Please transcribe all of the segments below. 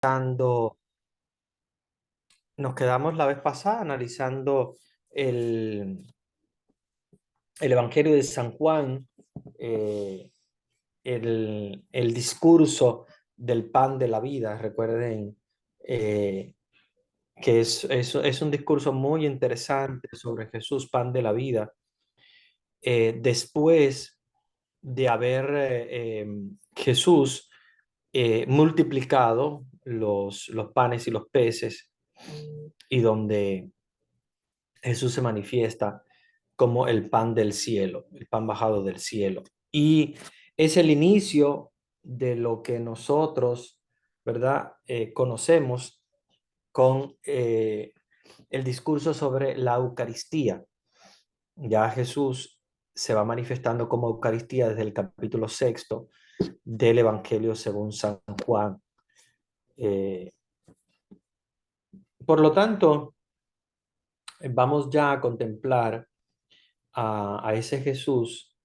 analizando, nos quedamos la vez pasada analizando el, el Evangelio de San Juan, eh, el discurso del pan de la vida. Recuerden que es un discurso muy interesante sobre Jesús, pan de la vida. Después de haber Jesús multiplicado los panes y los peces, y donde Jesús se manifiesta como el pan del cielo, el pan bajado del cielo. Y es el inicio de lo que nosotros, ¿verdad? Conocemos con el discurso sobre la Eucaristía. Ya Jesús se va manifestando como Eucaristía desde el capítulo sexto del Evangelio según San Juan. Eh, por lo tanto, vamos ya a contemplar a ese Jesús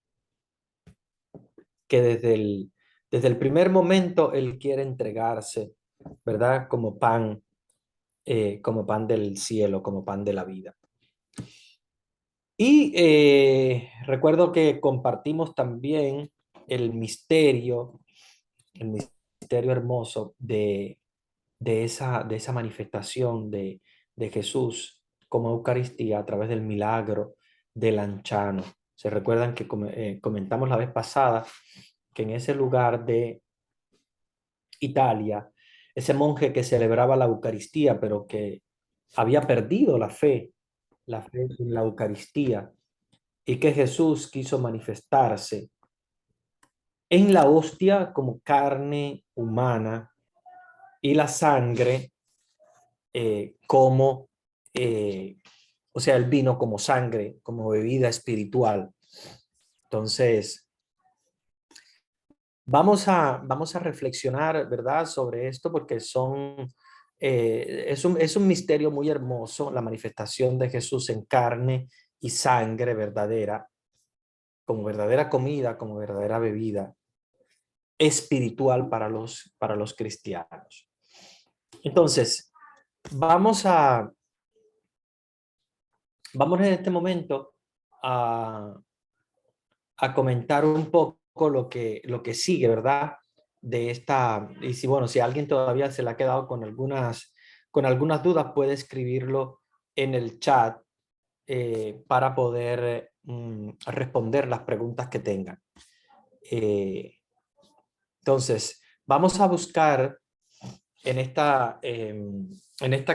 que desde el primer momento Él quiere entregarse, ¿verdad? Como pan del cielo, como pan de la vida. Y recuerdo que compartimos también el misterio, el misterio hermoso de esa manifestación de Jesús como Eucaristía a través del milagro del Lanciano. Se recuerdan que comentamos la vez pasada que en ese lugar de Italia, ese monje que celebraba la Eucaristía, pero que había perdido la fe en la Eucaristía, y que Jesús quiso manifestarse en la hostia como carne humana y la sangre como, eh, o sea, el vino como sangre, como bebida espiritual. Entonces, vamos a reflexionar, ¿verdad?, sobre esto porque es un misterio muy hermoso, la manifestación de Jesús en carne y sangre verdadera, como verdadera comida, como verdadera bebida espiritual para los cristianos. Entonces, vamos a, vamos en este momento a, a comentar un poco lo que sigue, ¿verdad? De esta, y si, bueno, si alguien todavía se le ha quedado con algunas dudas, puede escribirlo en el chat para poder responder las preguntas que tengan. Entonces, vamos a buscar en esta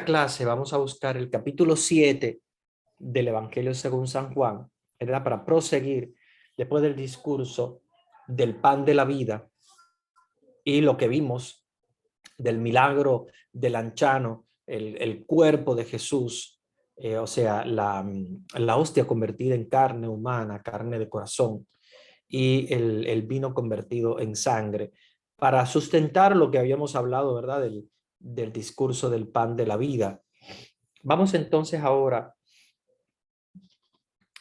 clase, vamos a buscar el capítulo 7 del Evangelio según San Juan, ¿verdad? Para proseguir después del discurso del pan de la vida y lo que vimos del milagro del Lanciano, el cuerpo de Jesús, o sea, la hostia convertida en carne humana, carne de corazón, y el vino convertido en sangre, para sustentar lo que habíamos hablado, ¿verdad? Del discurso del pan de la vida. Vamos entonces ahora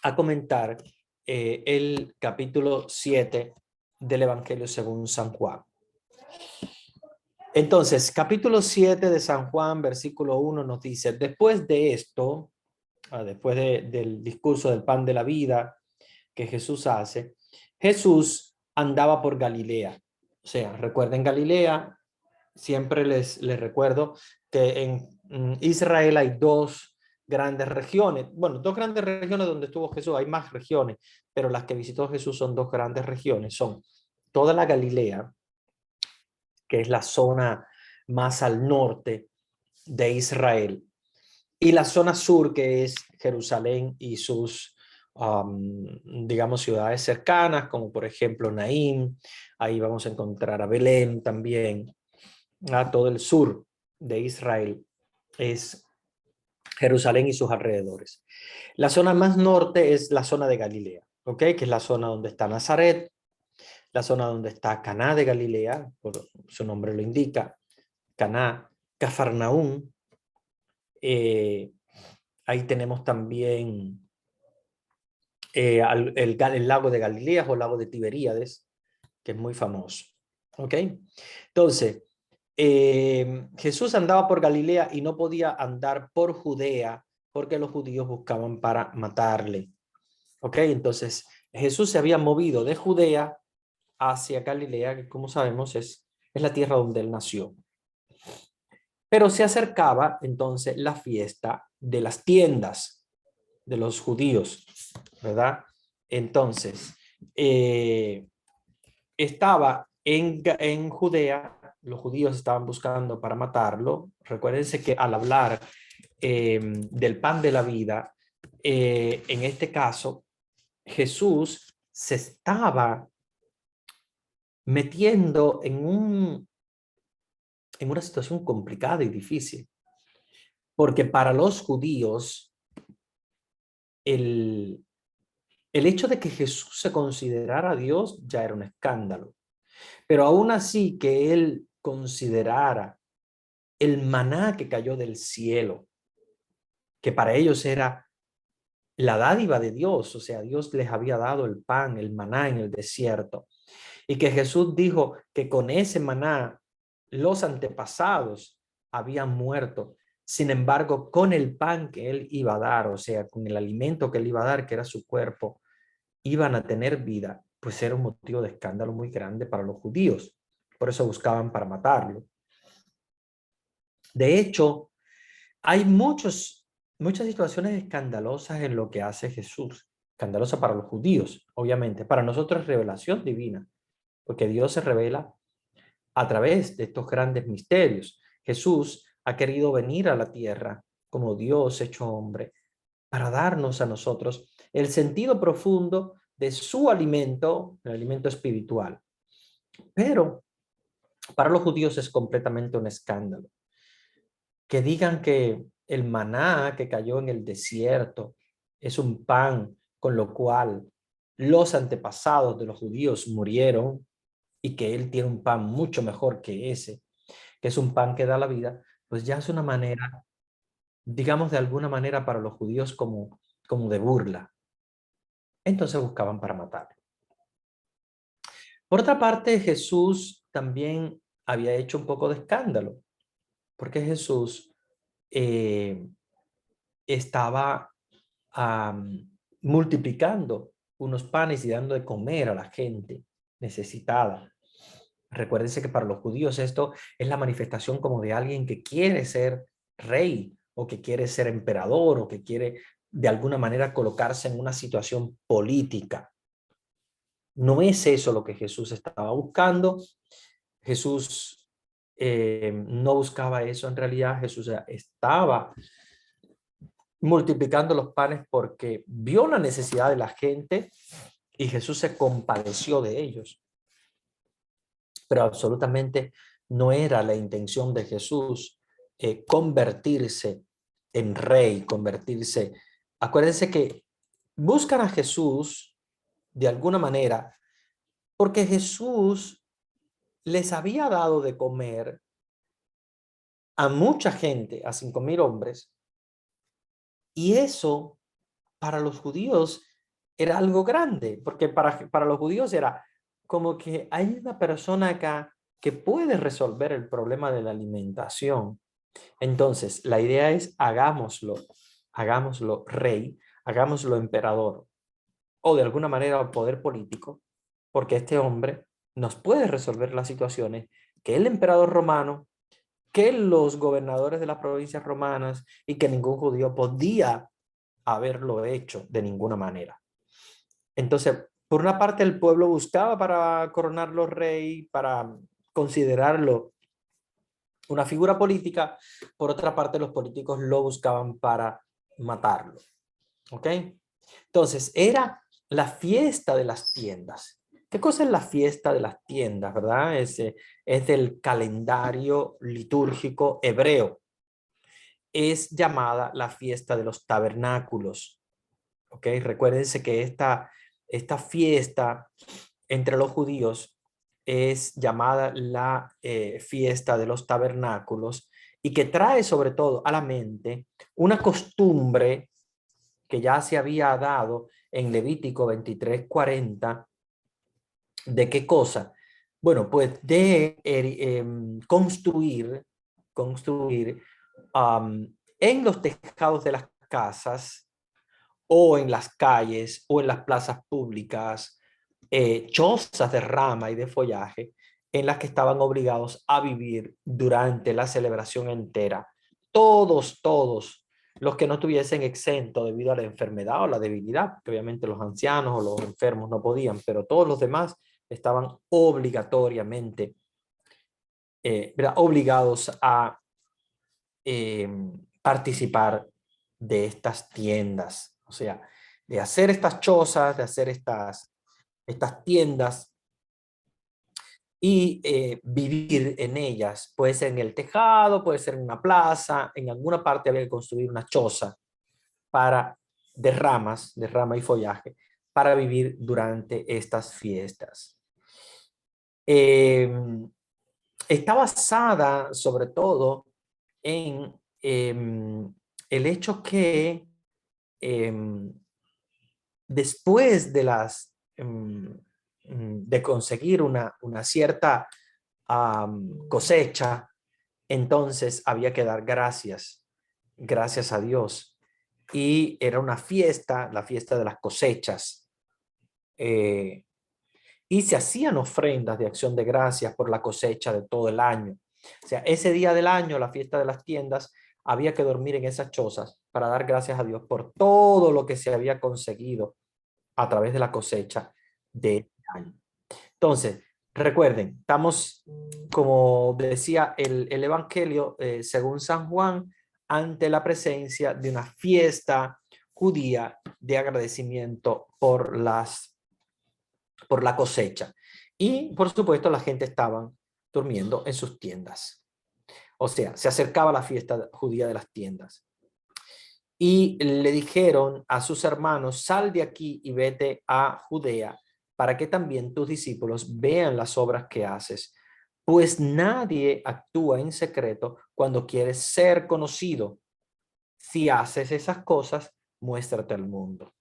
a comentar el capítulo 7 del Evangelio según San Juan. Entonces, capítulo 7 de San Juan, versículo 1 nos dice, después de esto, después del discurso del pan de la vida que Jesús hace, Jesús andaba por Galilea. O sea, recuerden Galilea, siempre les recuerdo que en Israel hay dos grandes regiones, bueno, dos grandes regiones donde estuvo Jesús, hay más regiones, pero las que visitó Jesús son dos grandes regiones, son toda la Galilea, que es la zona más al norte de Israel, y la zona sur, que es Jerusalén y sus, digamos, ciudades cercanas, como por ejemplo Naín, ahí vamos a encontrar a Belén también, a todo el sur de Israel es Jerusalén y sus alrededores. La zona más norte es la zona de Galilea, ¿ok? Que es la zona donde está Nazaret, la zona donde está Caná de Galilea, por su nombre lo indica, Caná, Cafarnaún. Eh, Ahí tenemos también el lago de Galilea o lago de Tiberíades, que es muy famoso. ¿Ok? Entonces, Jesús andaba por Galilea y no podía andar por Judea porque los judíos buscaban para matarle. ¿Ok? Entonces Jesús se había movido de Judea hacia Galilea, que como sabemos es la tierra donde él nació. Pero se acercaba entonces la fiesta de las tiendas de los judíos, ¿verdad? Entonces, estaba en Judea, los judíos estaban buscando para matarlo. Recuérdense que al hablar del pan de la vida, en este caso, Jesús se estaba metiendo en una situación complicada y difícil, porque para los judíos el, el hecho de que Jesús se considerara Dios ya era un escándalo, pero aún así que él considerara el maná que cayó del cielo, que para ellos era la dádiva de Dios, o sea, Dios les había dado el pan, el maná en el desierto, y que Jesús dijo que con ese maná los antepasados habían muerto. Sin embargo, con el pan que él iba a dar, o sea, con el alimento que él iba a dar, que era su cuerpo, iban a tener vida, pues era un motivo de escándalo muy grande para los judíos. Por eso buscaban para matarlo. De hecho, hay muchas situaciones escandalosas en lo que hace Jesús. Escandalosa para los judíos, obviamente. Para nosotros es revelación divina, porque Dios se revela a través de estos grandes misterios. Jesús ha querido venir a la tierra como Dios hecho hombre para darnos a nosotros el sentido profundo de su alimento, el alimento espiritual. Pero para los judíos es completamente un escándalo. Que digan que el maná que cayó en el desierto es un pan con lo cual los antepasados de los judíos murieron y que él tiene un pan mucho mejor que ese, que es un pan que da la vida, pues ya es una manera, digamos de alguna manera para los judíos como de burla. Entonces buscaban para matar. Por otra parte, Jesús también había hecho un poco de escándalo, porque Jesús eh, estaba multiplicando unos panes y dando de comer a la gente necesitada. Recuérdense que para los judíos esto es la manifestación como de alguien que quiere ser rey o que quiere ser emperador o que quiere de alguna manera colocarse en una situación política. No es eso lo que Jesús estaba buscando. Jesús no buscaba eso en realidad. Jesús estaba multiplicando los panes porque vio la necesidad de la gente y Jesús se compadeció de ellos. Pero absolutamente no era la intención de Jesús convertirse en rey, convertirse. Acuérdense que buscan a Jesús de alguna manera porque Jesús les había dado de comer a mucha gente, a 5,000 hombres, y eso para los judíos era algo grande, porque para los judíos era como que hay una persona acá que puede resolver el problema de la alimentación. Entonces, la idea es hagámoslo rey, hagámoslo emperador, o de alguna manera poder político, porque este hombre nos puede resolver las situaciones que el emperador romano, que los gobernadores de las provincias romanas y que ningún judío podía haberlo hecho de ninguna manera. Entonces, por una parte el pueblo buscaba para coronarlo rey, para considerarlo una figura política, por otra parte los políticos lo buscaban para matarlo. ¿Ok? Entonces, era la fiesta de las tiendas. ¿Qué cosa es la fiesta de las tiendas, verdad? Es del calendario litúrgico hebreo. Es llamada la fiesta de los tabernáculos. ¿Ok? Recuérdense que esta fiesta entre los judíos es llamada la fiesta de los tabernáculos y que trae sobre todo a la mente una costumbre que ya se había dado en Levítico 23:40. ¿De qué cosa? Bueno, pues de construir en los tejados de las casas o en las calles o en las plazas públicas, chozas de rama y de follaje en las que estaban obligados a vivir durante la celebración entera. Todos los que no estuviesen exentos debido a la enfermedad o la debilidad, que obviamente los ancianos o los enfermos no podían, pero todos los demás estaban obligatoriamente obligados a eh, participar de estas tiendas, o sea, de hacer estas chozas, de hacer estas tiendas y vivir en ellas. Puede ser en el tejado, puede ser en una plaza, en alguna parte había que construir una choza para, de rama y follaje, para vivir durante estas fiestas. Eh, Está basada sobre todo en el hecho que em, después de de conseguir una cierta cosecha, entonces había que dar gracias a Dios. Y era una fiesta, la fiesta de las cosechas. Eh, y se hacían ofrendas de acción de gracias por la cosecha de todo el año. O sea, ese día del año, la fiesta de las tiendas, había que dormir en esas chozas para dar gracias a Dios por todo lo que se había conseguido a través de la cosecha de este año. Entonces, recuerden, estamos, como decía el Evangelio, según San Juan, ante la presencia de una fiesta judía de agradecimiento por la cosecha. Y, por supuesto, la gente estaba durmiendo en sus tiendas. O sea, se acercaba la fiesta judía de las tiendas. Y le dijeron a sus hermanos, sal de aquí y vete a Judea, para que también tus discípulos vean las obras que haces, pues nadie actúa en secreto cuando quieres ser conocido. Si haces esas cosas, muéstrate al mundo.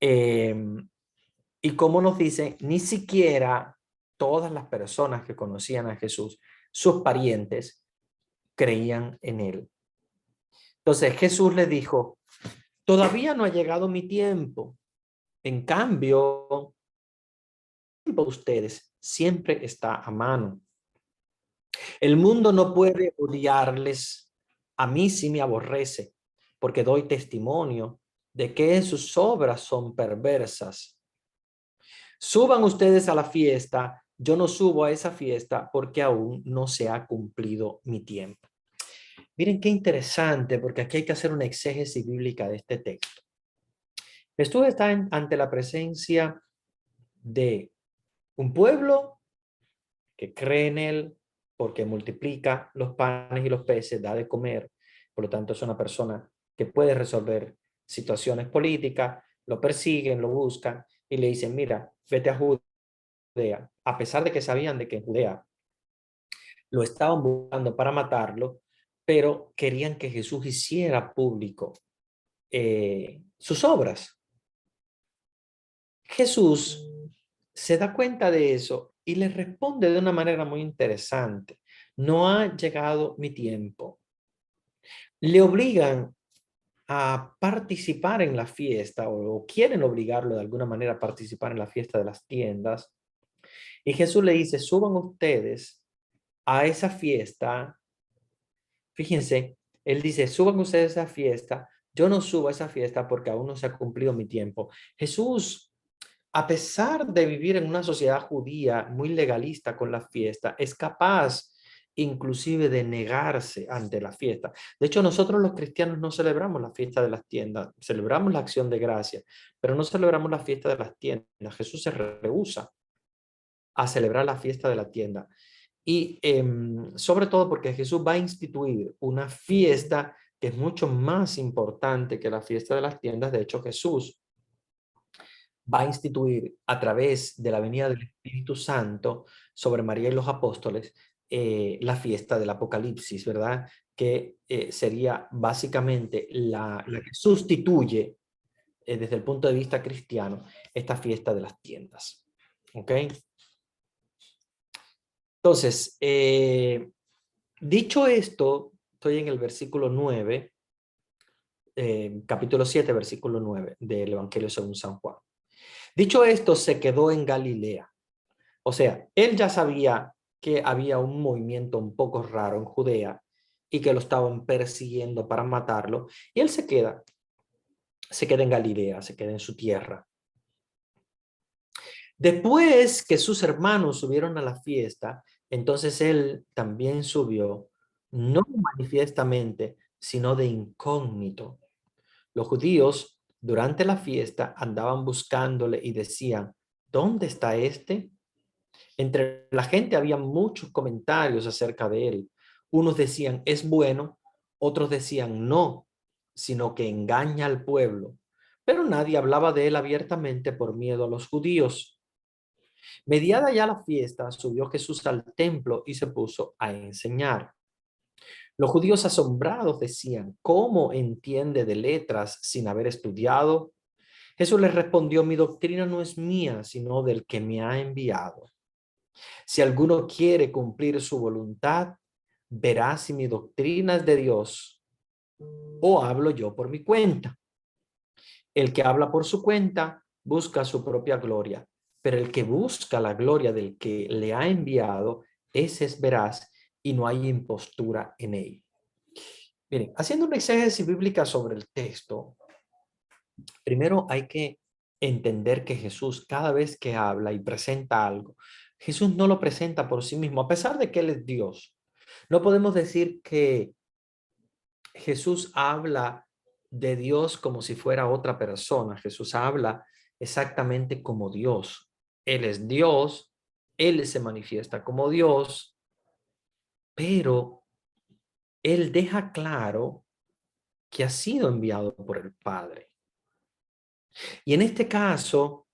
Y como nos dice, ni siquiera todas las personas que conocían a Jesús, sus parientes, creían en él. Entonces Jesús les dijo, todavía no ha llegado mi tiempo. En cambio, el tiempo de ustedes siempre está a mano. El mundo no puede odiarles. A mí sí me aborrece, porque doy testimonio de que sus obras son perversas. Suban ustedes a la fiesta, yo no subo a esa fiesta porque aún no se ha cumplido mi tiempo. Miren qué interesante, porque aquí hay que hacer una exégesis bíblica de este texto. Jesús está ante la presencia de un pueblo que cree en él porque multiplica los panes y los peces, da de comer, por lo tanto es una persona que puede resolver situaciones políticas, lo persiguen, lo buscan y le dicen, mira, vete a Judea, a pesar de que sabían de que en Judea lo estaban buscando para matarlo, pero querían que Jesús hiciera público sus obras. Jesús se da cuenta de eso y le responde de una manera muy interesante. No ha llegado mi tiempo. Le obligan a participar en la fiesta o quieren obligarlo de alguna manera a participar en la fiesta de las tiendas. Y Jesús le dice, suban ustedes a esa fiesta. Fíjense, él dice, suban ustedes a esa fiesta. Yo no subo a esa fiesta porque aún no se ha cumplido mi tiempo. Jesús, a pesar de vivir en una sociedad judía muy legalista con la fiesta, es capaz inclusive de negarse ante la fiesta. De hecho, nosotros los cristianos no celebramos la fiesta de las tiendas, celebramos la acción de gracia, pero no celebramos la fiesta de las tiendas. Jesús se rehúsa a celebrar la fiesta de la tienda. Y sobre todo porque Jesús va a instituir una fiesta que es mucho más importante que la fiesta de las tiendas. De hecho, Jesús va a instituir a través de la venida del Espíritu Santo sobre María y los apóstoles la fiesta del Apocalipsis, ¿verdad? Que sería básicamente la que sustituye desde el punto de vista cristiano esta fiesta de las tiendas. ¿Ok? Entonces, dicho esto, estoy en el versículo 9, capítulo 7, versículo 9 del Evangelio según San Juan. Dicho esto, se quedó en Galilea. O sea, él ya sabía que había un movimiento un poco raro en Judea y que lo estaban persiguiendo para matarlo. Y él se queda en Galilea, se queda en su tierra. Después que sus hermanos subieron a la fiesta, entonces él también subió, no manifiestamente, sino de incógnito. Los judíos durante la fiesta andaban buscándole y decían, ¿dónde está este? Entre la gente había muchos comentarios acerca de él. Unos decían, es bueno, otros decían, no, sino que engaña al pueblo. Pero nadie hablaba de él abiertamente por miedo a los judíos. Mediada ya la fiesta, subió Jesús al templo y se puso a enseñar. Los judíos asombrados decían, ¿cómo entiende de letras sin haber estudiado? Jesús les respondió, mi doctrina no es mía, sino del que me ha enviado. Si alguno quiere cumplir su voluntad, verá si mi doctrina es de Dios o hablo yo por mi cuenta. El que habla por su cuenta busca su propia gloria, pero el que busca la gloria del que le ha enviado, ese es veraz y no hay impostura en él. Miren, haciendo una exégesis bíblica sobre el texto, primero hay que entender que Jesús cada vez que habla y presenta algo, Jesús no lo presenta por sí mismo, a pesar de que Él es Dios. No podemos decir que Jesús habla de Dios como si fuera otra persona. Jesús habla exactamente como Dios. Él es Dios, Él se manifiesta como Dios, pero Él deja claro que ha sido enviado por el Padre. Y en este caso,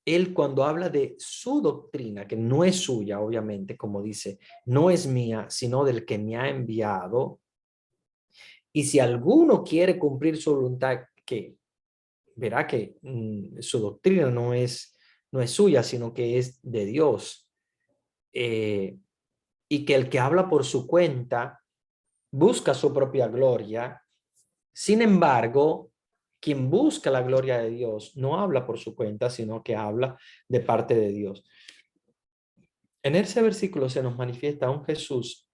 Él cuando habla de su doctrina, que no es suya, obviamente, como dice, no es mía, sino del que me ha enviado, y si alguno quiere cumplir su voluntad, que verá que su doctrina no es suya, sino que es de Dios. Y que el que habla por su cuenta busca su propia gloria. Sin embargo, quien busca la gloria de Dios no habla por su cuenta, sino que habla de parte de Dios. En ese versículo se nos manifiesta un Jesús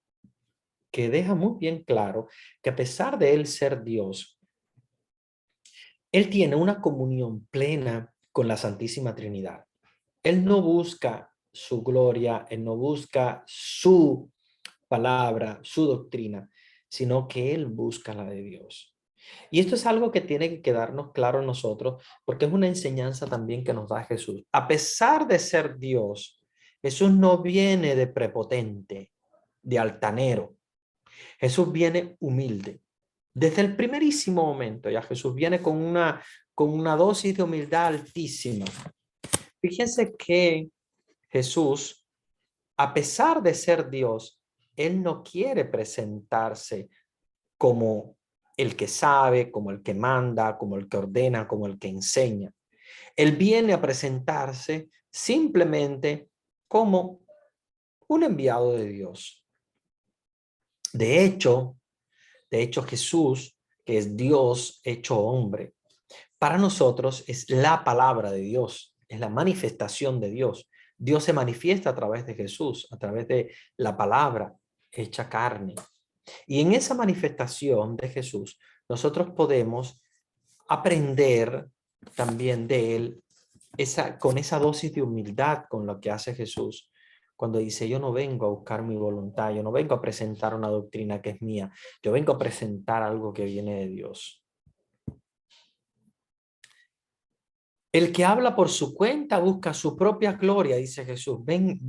que deja muy bien claro que a pesar de él ser Dios, él tiene una comunión plena con la Santísima Trinidad. Él no busca su gloria, él no busca su palabra, su doctrina, sino que él busca la de Dios. Y esto es algo que tiene que quedarnos claro a nosotros, porque es una enseñanza también que nos da Jesús. A pesar de ser Dios, Jesús no viene de prepotente, de altanero. Jesús viene humilde. Desde el primerísimo momento ya Jesús viene con una dosis de humildad altísima. Fíjense que Jesús, a pesar de ser Dios, él no quiere presentarse como el que sabe, como el que manda, como el que ordena, como el que enseña. Él viene a presentarse simplemente como un enviado de Dios. De hecho, Jesús, que es Dios hecho hombre, para nosotros es la palabra de Dios, es la manifestación de Dios. Dios se manifiesta a través de Jesús, a través de la palabra hecha carne. Y en esa manifestación de Jesús, nosotros podemos aprender también de él con esa dosis de humildad con lo que hace Jesús. Cuando dice, yo no vengo a buscar mi voluntad, yo no vengo a presentar una doctrina que es mía, yo vengo a presentar algo que viene de Dios. El que habla por su cuenta busca su propia gloria, dice Jesús. Ven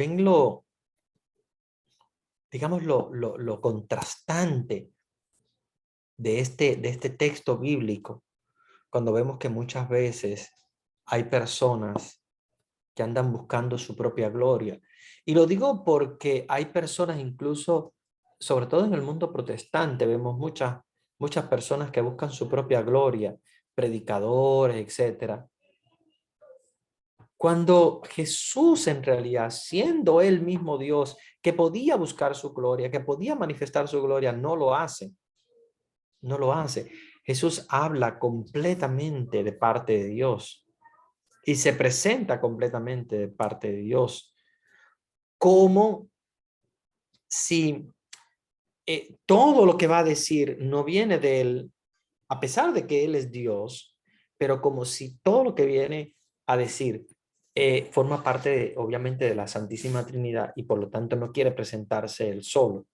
digamos, lo contrastante de este texto bíblico, cuando vemos que muchas veces hay personas que andan buscando su propia gloria. Y lo digo porque hay personas incluso, sobre todo en el mundo protestante, vemos muchas personas que buscan su propia gloria, predicadores, etcétera. Cuando Jesús en realidad, siendo él mismo Dios, que podía buscar su gloria, que podía manifestar su gloria, no lo hace. No lo hace. Jesús habla completamente de parte de Dios y se presenta completamente de parte de Dios, como si todo lo que va a decir no viene de él, a pesar de que él es Dios, pero como si todo lo que viene a decir forma parte, obviamente, de la Santísima Trinidad y por lo tanto no quiere presentarse él solo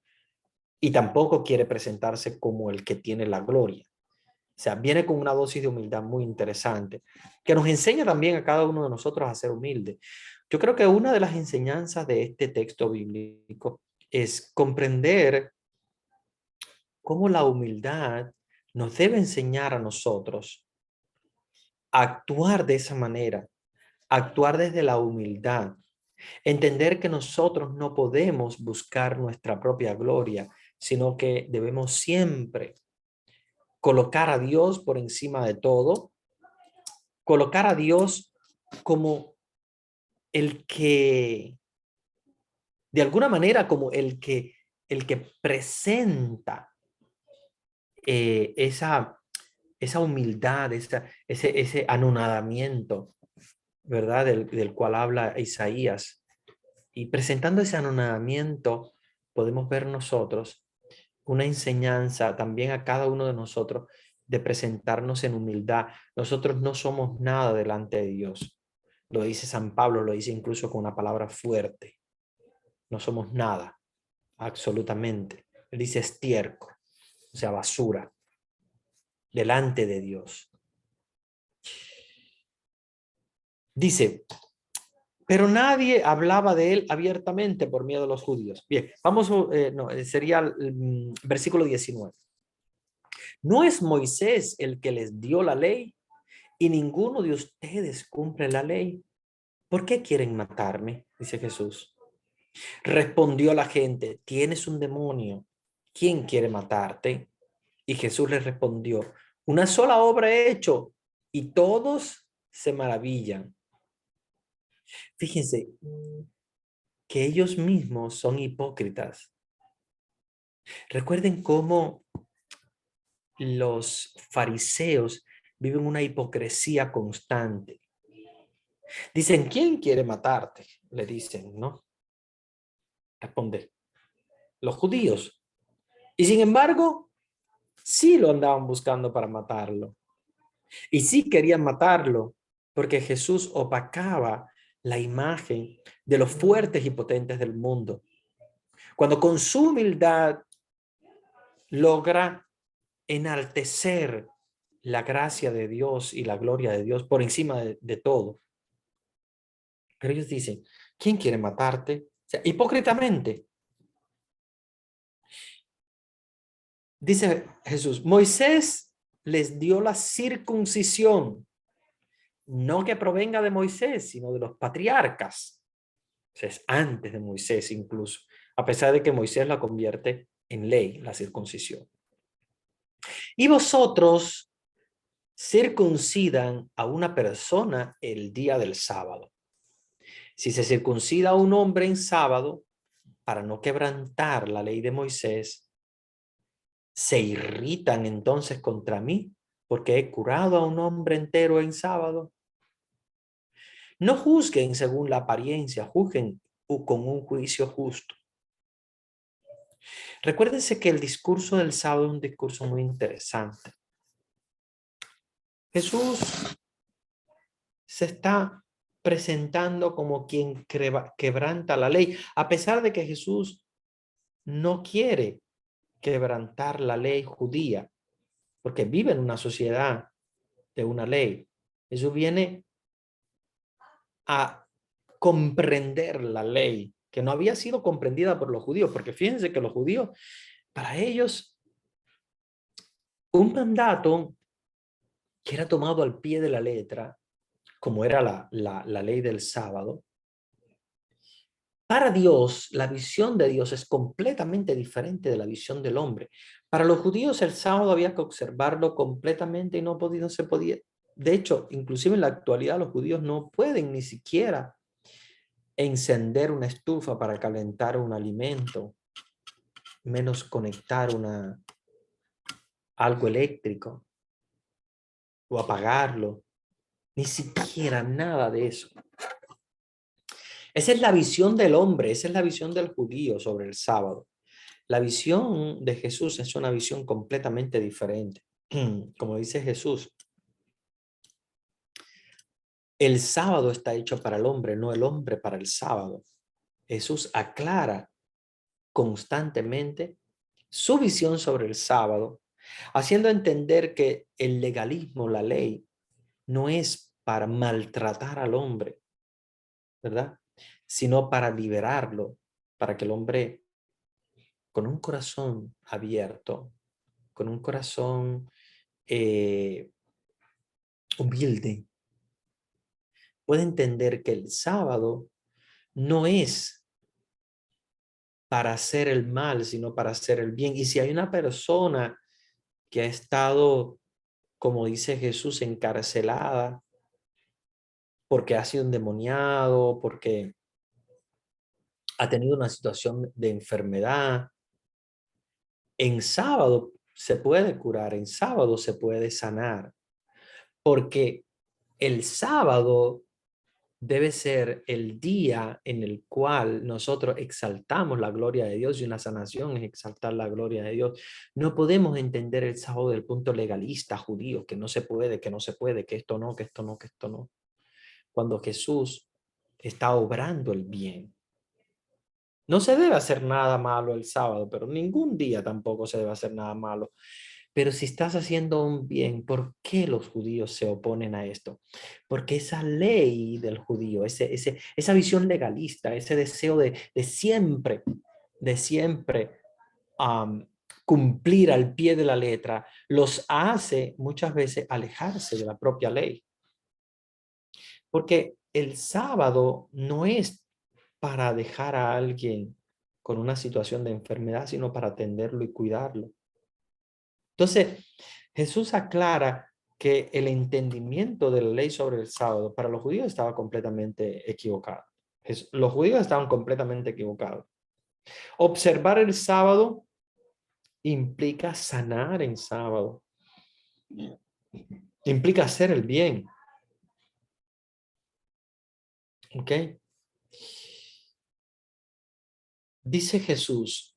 y tampoco quiere presentarse como el que tiene la gloria. O sea, viene con una dosis de humildad muy interesante, que nos enseña también a cada uno de nosotros a ser humilde. Yo creo que una de las enseñanzas de este texto bíblico es comprender cómo la humildad nos debe enseñar a nosotros a actuar de esa manera, actuar desde la humildad, entender que nosotros no podemos buscar nuestra propia gloria, sino que debemos siempre colocar a Dios por encima de todo, colocar a Dios como el que, de alguna manera, como el que presenta esa humildad, ese anonadamiento, ¿verdad? Del cual habla Isaías. Y presentando ese anonadamiento, podemos ver nosotros una enseñanza también a cada uno de nosotros de presentarnos en humildad. Nosotros no somos nada delante de Dios. Lo dice San Pablo, lo dice incluso con una palabra fuerte. No somos nada, absolutamente. Él dice estiércol, o sea, basura, delante de Dios. Dice, pero nadie hablaba de él abiertamente por miedo a los judíos. Bien, vamos, no, sería el versículo 19. ¿No es Moisés el que les dio la ley y ninguno de ustedes cumple la ley? ¿Por qué quieren matarme? Dice Jesús. Respondió la gente, tienes un demonio. ¿Quién quiere matarte? Y Jesús les respondió, una sola obra he hecho y todos se maravillan. Fíjense que ellos mismos son hipócritas. Recuerden cómo los fariseos viven una hipocresía constante. Dicen, ¿quién quiere matarte? Le dicen, ¿no? Responde, los judíos. Y sin embargo, sí lo andaban buscando para matarlo. Y sí querían matarlo porque Jesús opacaba la imagen de los fuertes y potentes del mundo. Cuando con su humildad logra enaltecer la gracia de Dios y la gloria de Dios por encima de todo. Pero ellos dicen, ¿quién quiere matarte? O sea, hipócritamente. Dice Jesús, Moisés les dio la circuncisión, no que provenga de Moisés, sino de los patriarcas. O sea, es antes de Moisés incluso, a pesar de que Moisés la convierte en ley, la circuncisión. Y vosotros circuncidan a una persona el día del sábado. Si se circuncida a un hombre en sábado, para no quebrantar la ley de Moisés, se irritan entonces contra mí, porque he curado a un hombre entero en sábado. No juzguen según la apariencia, juzguen con un juicio justo. Recuérdense que el discurso del sábado es un discurso muy interesante. Jesús se está presentando como quien quebranta la ley, a pesar de que Jesús no quiere quebrantar la ley judía, porque vive en una sociedad de una ley. Jesús viene a comprender la ley, que no había sido comprendida por los judíos, porque fíjense que los judíos, para ellos, un mandato que era tomado al pie de la letra, como era la ley del sábado, para Dios, la visión de Dios es completamente diferente de la visión del hombre. Para los judíos, el sábado había que observarlo completamente y no se podía De hecho, inclusive en la actualidad los judíos no pueden ni siquiera encender una estufa para calentar un alimento, menos conectar algo eléctrico o apagarlo. Ni siquiera nada de eso. Esa es la visión del hombre, esa es la visión del judío sobre el sábado. La visión de Jesús es una visión completamente diferente. Como dice Jesús, el sábado está hecho para el hombre, no el hombre para el sábado. Jesús aclara constantemente su visión sobre el sábado, haciendo entender que el legalismo, la ley, no es para maltratar al hombre, ¿verdad? Sino para liberarlo, para que el hombre con un corazón abierto, con un corazón humilde, puede entender que el sábado no es para hacer el mal, sino para hacer el bien. Y si hay una persona que ha estado, como dice Jesús, encarcelada porque ha sido endemoniado, porque ha tenido una situación de enfermedad, en sábado se puede curar, en sábado se puede sanar, porque el sábado debe ser el día en el cual nosotros exaltamos la gloria de Dios, y una sanación es exaltar la gloria de Dios. No podemos entender el sábado del punto legalista judío, que no se puede, que no se puede, que esto no, que esto no, que esto no. Cuando Jesús está obrando el bien. No se debe hacer nada malo el sábado, pero ningún día tampoco se debe hacer nada malo. Pero si estás haciendo un bien, ¿por qué los judíos se oponen a esto? Porque esa ley del judío, esa visión legalista, ese deseo de siempre cumplir al pie de la letra, los hace muchas veces alejarse de la propia ley. Porque el sábado no es para dejar a alguien con una situación de enfermedad, sino para atenderlo y cuidarlo. Entonces, Jesús aclara que el entendimiento de la ley sobre el sábado para los judíos estaba completamente equivocado. Los judíos estaban completamente equivocados. Observar el sábado implica sanar en sábado. Implica hacer el bien. ¿Ok? Dice Jesús,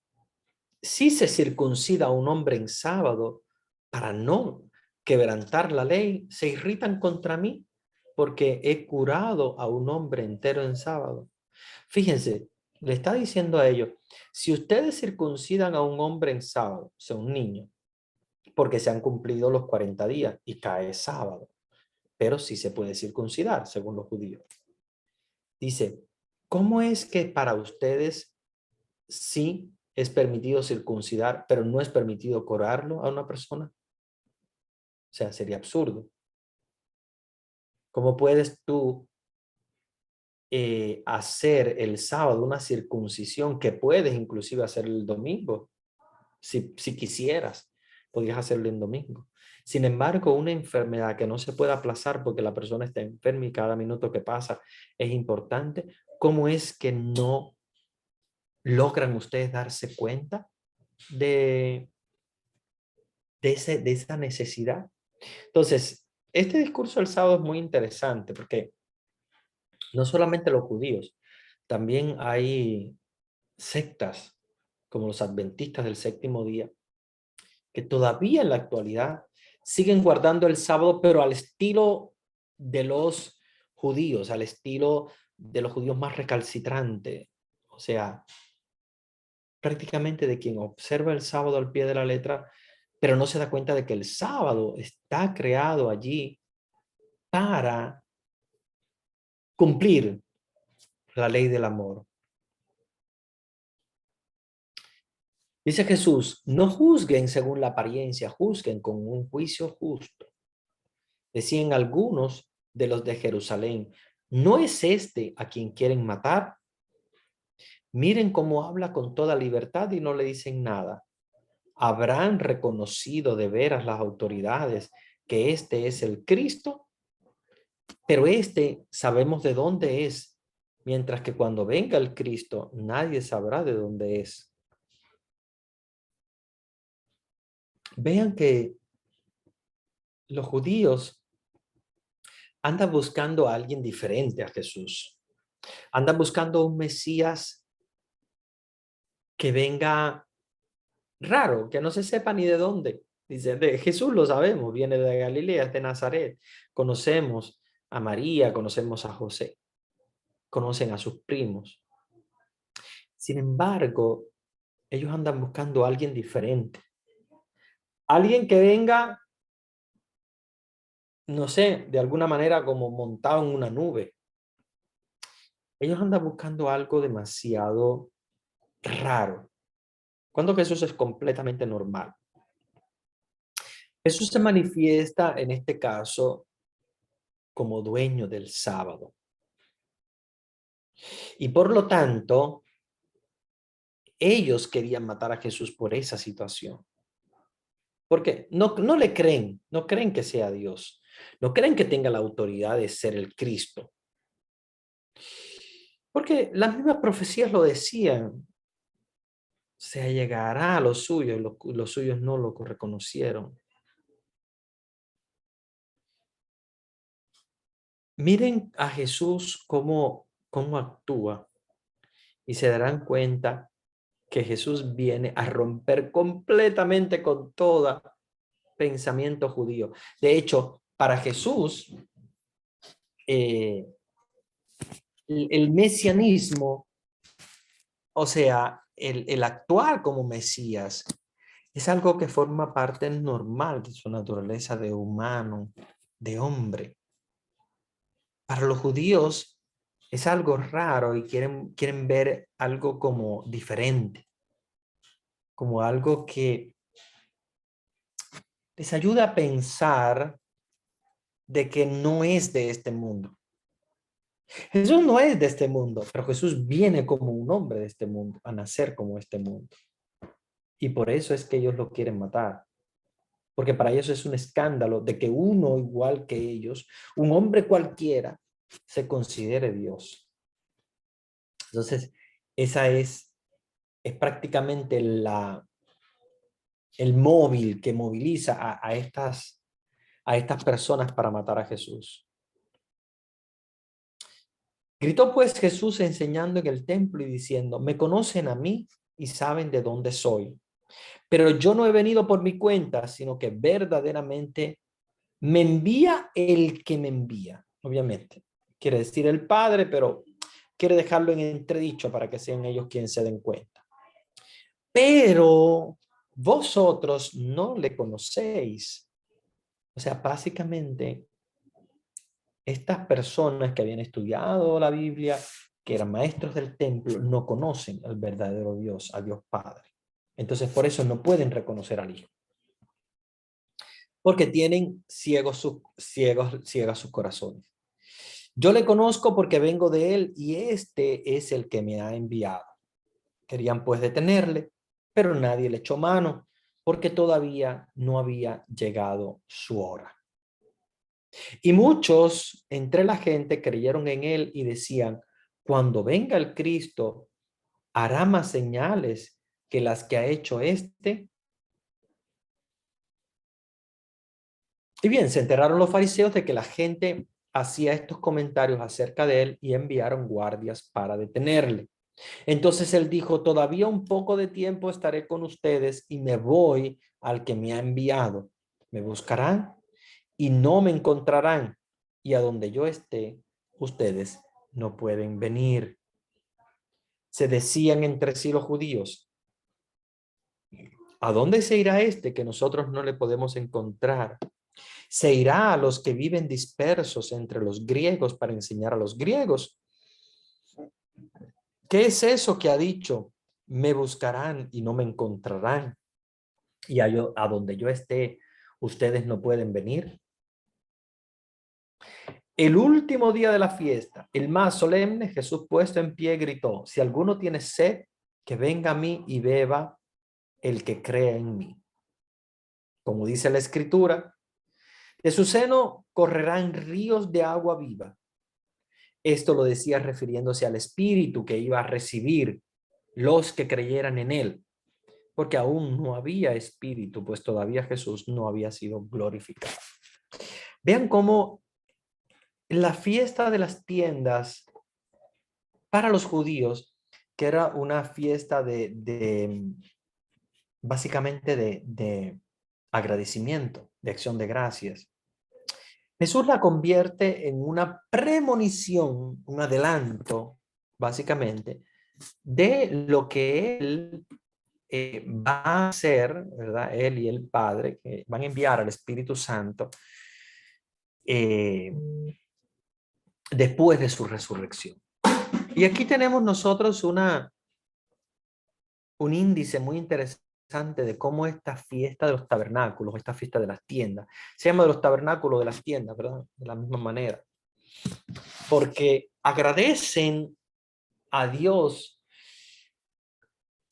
si se circuncida a un hombre en sábado para no quebrantar la ley, se irritan contra mí porque he curado a un hombre entero en sábado. Fíjense, le está diciendo a ellos, si ustedes circuncidan a un hombre en sábado, o sea, un niño, porque se han cumplido los 40 días y cae sábado, pero sí se puede circuncidar según los judíos. Dice, ¿cómo es que para ustedes sí es permitido circuncidar, pero no es permitido curarlo a una persona? O sea, sería absurdo. ¿Cómo puedes tú hacer el sábado una circuncisión que puedes inclusive hacer el domingo? Si quisieras, podrías hacerlo en domingo. Sin embargo, una enfermedad que no se puede aplazar porque la persona está enferma y cada minuto que pasa es importante, ¿cómo es que no logran ustedes darse cuenta de, de esa necesidad? Entonces, este discurso del sábado es muy interesante porque no solamente los judíos, también hay sectas como los adventistas del séptimo día, que todavía en la actualidad siguen guardando el sábado, pero al estilo de los judíos, al estilo de los judíos más recalcitrantes. O sea, prácticamente de quien observa el sábado al pie de la letra, pero no se da cuenta de que el sábado está creado allí para cumplir la ley del amor. Dice Jesús, no juzguen según la apariencia, juzguen con un juicio justo. Decían algunos de los de Jerusalén, ¿no es este a quien quieren matar? Miren cómo habla con toda libertad y no le dicen nada. ¿Habrán reconocido de veras las autoridades que este es el Cristo? Pero este sabemos de dónde es, mientras que cuando venga el Cristo, nadie sabrá de dónde es. Vean que los judíos andan buscando a alguien diferente a Jesús. Andan buscando un Mesías que venga raro, que no se sepa ni de dónde. Dice, de Jesús lo sabemos, viene de Galilea, es de Nazaret. Conocemos a María, conocemos a José, conocen a sus primos. Sin embargo, ellos andan buscando a alguien diferente. Alguien que venga, no sé, de alguna manera como montado en una nube. Ellos andan buscando algo demasiado raro, cuando Jesús es completamente normal. Jesús se manifiesta en este caso como dueño del sábado. Y por lo tanto, ellos querían matar a Jesús por esa situación. Porque no le creen, no creen que sea Dios, no creen que tenga la autoridad de ser el Cristo. Porque las mismas profecías lo decían, se llegará a los suyos, y los suyos no lo reconocieron. Miren a Jesús cómo actúa y se darán cuenta que Jesús viene a romper completamente con todo pensamiento judío. De hecho, para Jesús, el mesianismo, o sea, el actuar como Mesías, es algo que forma parte normal de su naturaleza de humano, de hombre. Para los judíos es algo raro y quieren ver algo como diferente, como algo que les ayuda a pensar de que no es de este mundo. Jesús no es de este mundo, pero Jesús viene como un hombre de este mundo, a nacer como este mundo. Y por eso es que ellos lo quieren matar. Porque para ellos es un escándalo de que uno igual que ellos, un hombre cualquiera, se considere Dios. Entonces, esa es prácticamente el móvil que moviliza a estas personas para matar a Jesús. Gritó pues Jesús enseñando en el templo y diciendo, me conocen a mí y saben de dónde soy. Pero yo no he venido por mi cuenta, sino que verdaderamente me envía el que me envía. Obviamente, quiere decir el Padre, pero quiere dejarlo en entredicho para que sean ellos quienes se den cuenta. Pero vosotros no le conocéis. O sea, básicamente, estas personas que habían estudiado la Biblia, que eran maestros del templo, no conocen al verdadero Dios, a Dios Padre. Entonces, por eso no pueden reconocer al Hijo. Porque tienen ciegas sus corazones. Yo le conozco porque vengo de él y este es el que me ha enviado. Querían pues detenerle, pero nadie le echó mano porque todavía no había llegado su hora. Y muchos entre la gente creyeron en él y decían, cuando venga el Cristo, hará más señales que las que ha hecho este. Y bien, se enteraron los fariseos de que la gente hacía estos comentarios acerca de él y enviaron guardias para detenerle. Entonces él dijo, todavía un poco de tiempo estaré con ustedes y me voy al que me ha enviado. Me buscarán y no me encontrarán. Y a donde yo esté, ustedes no pueden venir. Se decían entre sí los judíos, ¿a dónde se irá este que nosotros no le podemos encontrar? Se irá a los que viven dispersos entre los griegos para enseñar a los griegos. ¿Qué es eso que ha dicho? Me buscarán y no me encontrarán. Y a donde yo esté, ustedes no pueden venir. El último día de la fiesta, el más solemne, Jesús puesto en pie gritó, si alguno tiene sed, que venga a mí y beba el que cree en mí. Como dice la escritura, De su seno correrán ríos de agua viva. Esto lo decía refiriéndose al Espíritu que iba a recibir los que creyeran en él, porque aún no había Espíritu, pues todavía Jesús no había sido glorificado. Vean cómo la fiesta de las tiendas para los judíos, que era una fiesta básicamente de agradecimiento, de acción de gracias. Jesús la convierte en una premonición, un adelanto, básicamente, de lo que él va a hacer, ¿verdad? Él y el Padre, que van a enviar al Espíritu Santo eh, después de su resurrección. Y aquí tenemos nosotros un índice muy interesante de cómo esta fiesta de los tabernáculos, esta fiesta de las tiendas, se llama de los tabernáculos de las tiendas, ¿verdad? De la misma manera. Porque agradecen a Dios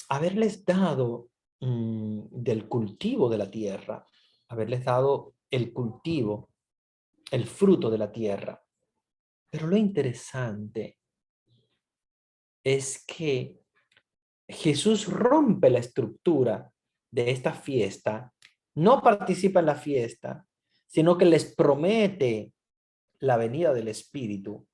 haberles dado del cultivo de la tierra, haberles dado el cultivo, el fruto de la tierra. Pero lo interesante es que Jesús rompe la estructura de esta fiesta, no participa en la fiesta, sino que les promete la venida del Espíritu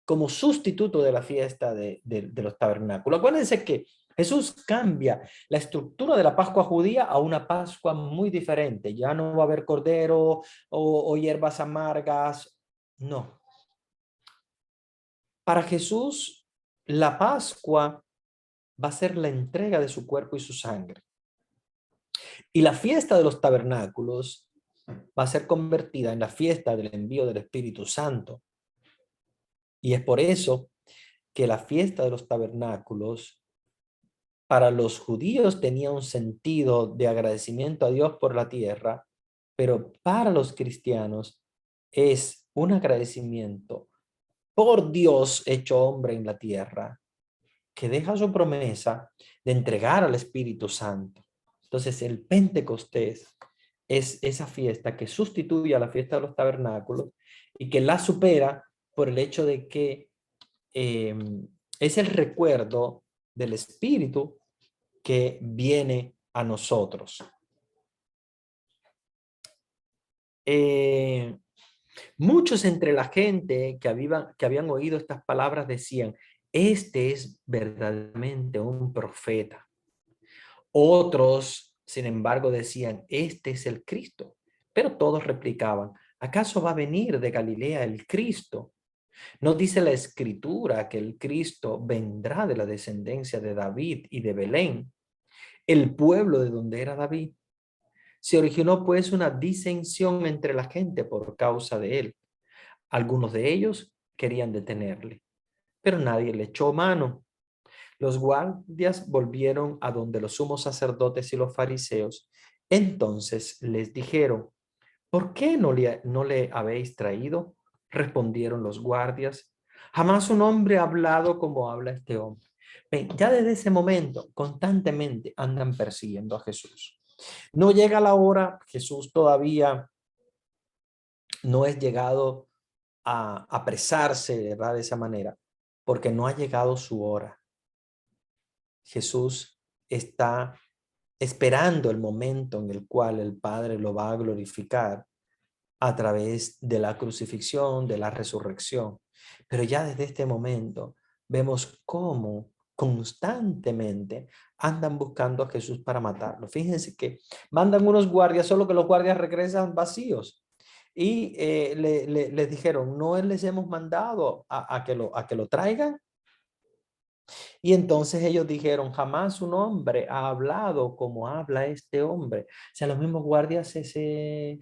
como sustituto de la fiesta de los tabernáculos. Acuérdense que Jesús cambia la estructura de la Pascua judía a una Pascua muy diferente. Ya no va a haber cordero o hierbas amargas. No. Para Jesús, la Pascua va a ser la entrega de su cuerpo y su sangre. Y la fiesta de los tabernáculos va a ser convertida en la fiesta del envío del Espíritu Santo. Y es por eso que la fiesta de los tabernáculos para los judíos tenía un sentido de agradecimiento a Dios por la tierra, pero para los cristianos es un agradecimiento por Dios hecho hombre en la tierra, que deja su promesa de entregar al Espíritu Santo. Entonces el Pentecostés es esa fiesta que sustituye a la fiesta de los tabernáculos y que la supera por el hecho de que es el recuerdo del Espíritu que viene a nosotros. Muchos entre la gente que habían oído estas palabras decían, este es verdaderamente un profeta. Otros, sin embargo, decían, este es el Cristo. Pero todos replicaban, ¿acaso va a venir de Galilea el Cristo? ¿No dice la Escritura que el Cristo vendrá de la descendencia de David y de Belén, el pueblo de donde era David? Se originó pues una disensión entre la gente por causa de él. Algunos de ellos querían detenerle, pero nadie le echó mano. Los guardias volvieron a donde los sumos sacerdotes y los fariseos. Entonces les dijeron, ¿por qué no le habéis traído? Respondieron los guardias. Jamás un hombre ha hablado como habla este hombre. Ven, ya desde ese momento, constantemente andan persiguiendo a Jesús. No llega la hora, Jesús todavía no es llegado a apresarse, ¿verdad? De esa manera, porque no ha llegado su hora. Jesús está esperando el momento en el cual el Padre lo va a glorificar a través de la crucifixión, de la resurrección. Pero ya desde este momento vemos cómo constantemente andan buscando a Jesús para matarlo. Fíjense que mandan unos guardias, solo que los guardias regresan vacíos. Y les dijeron, no les hemos mandado a que lo traigan. Y entonces ellos dijeron, jamás un hombre ha hablado como habla este hombre. O sea, los mismos guardias se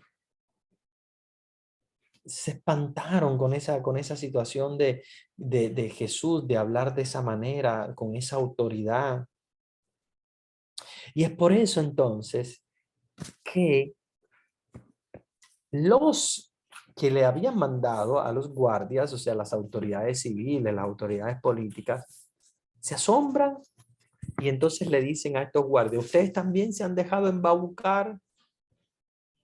espantaron con esa situación de Jesús, de hablar de esa manera, con esa autoridad. Y es por eso entonces que los que le habían mandado a los guardias, o sea, las autoridades civiles, las autoridades políticas, se asombran y entonces le dicen a estos guardias, ustedes también se han dejado embaucar.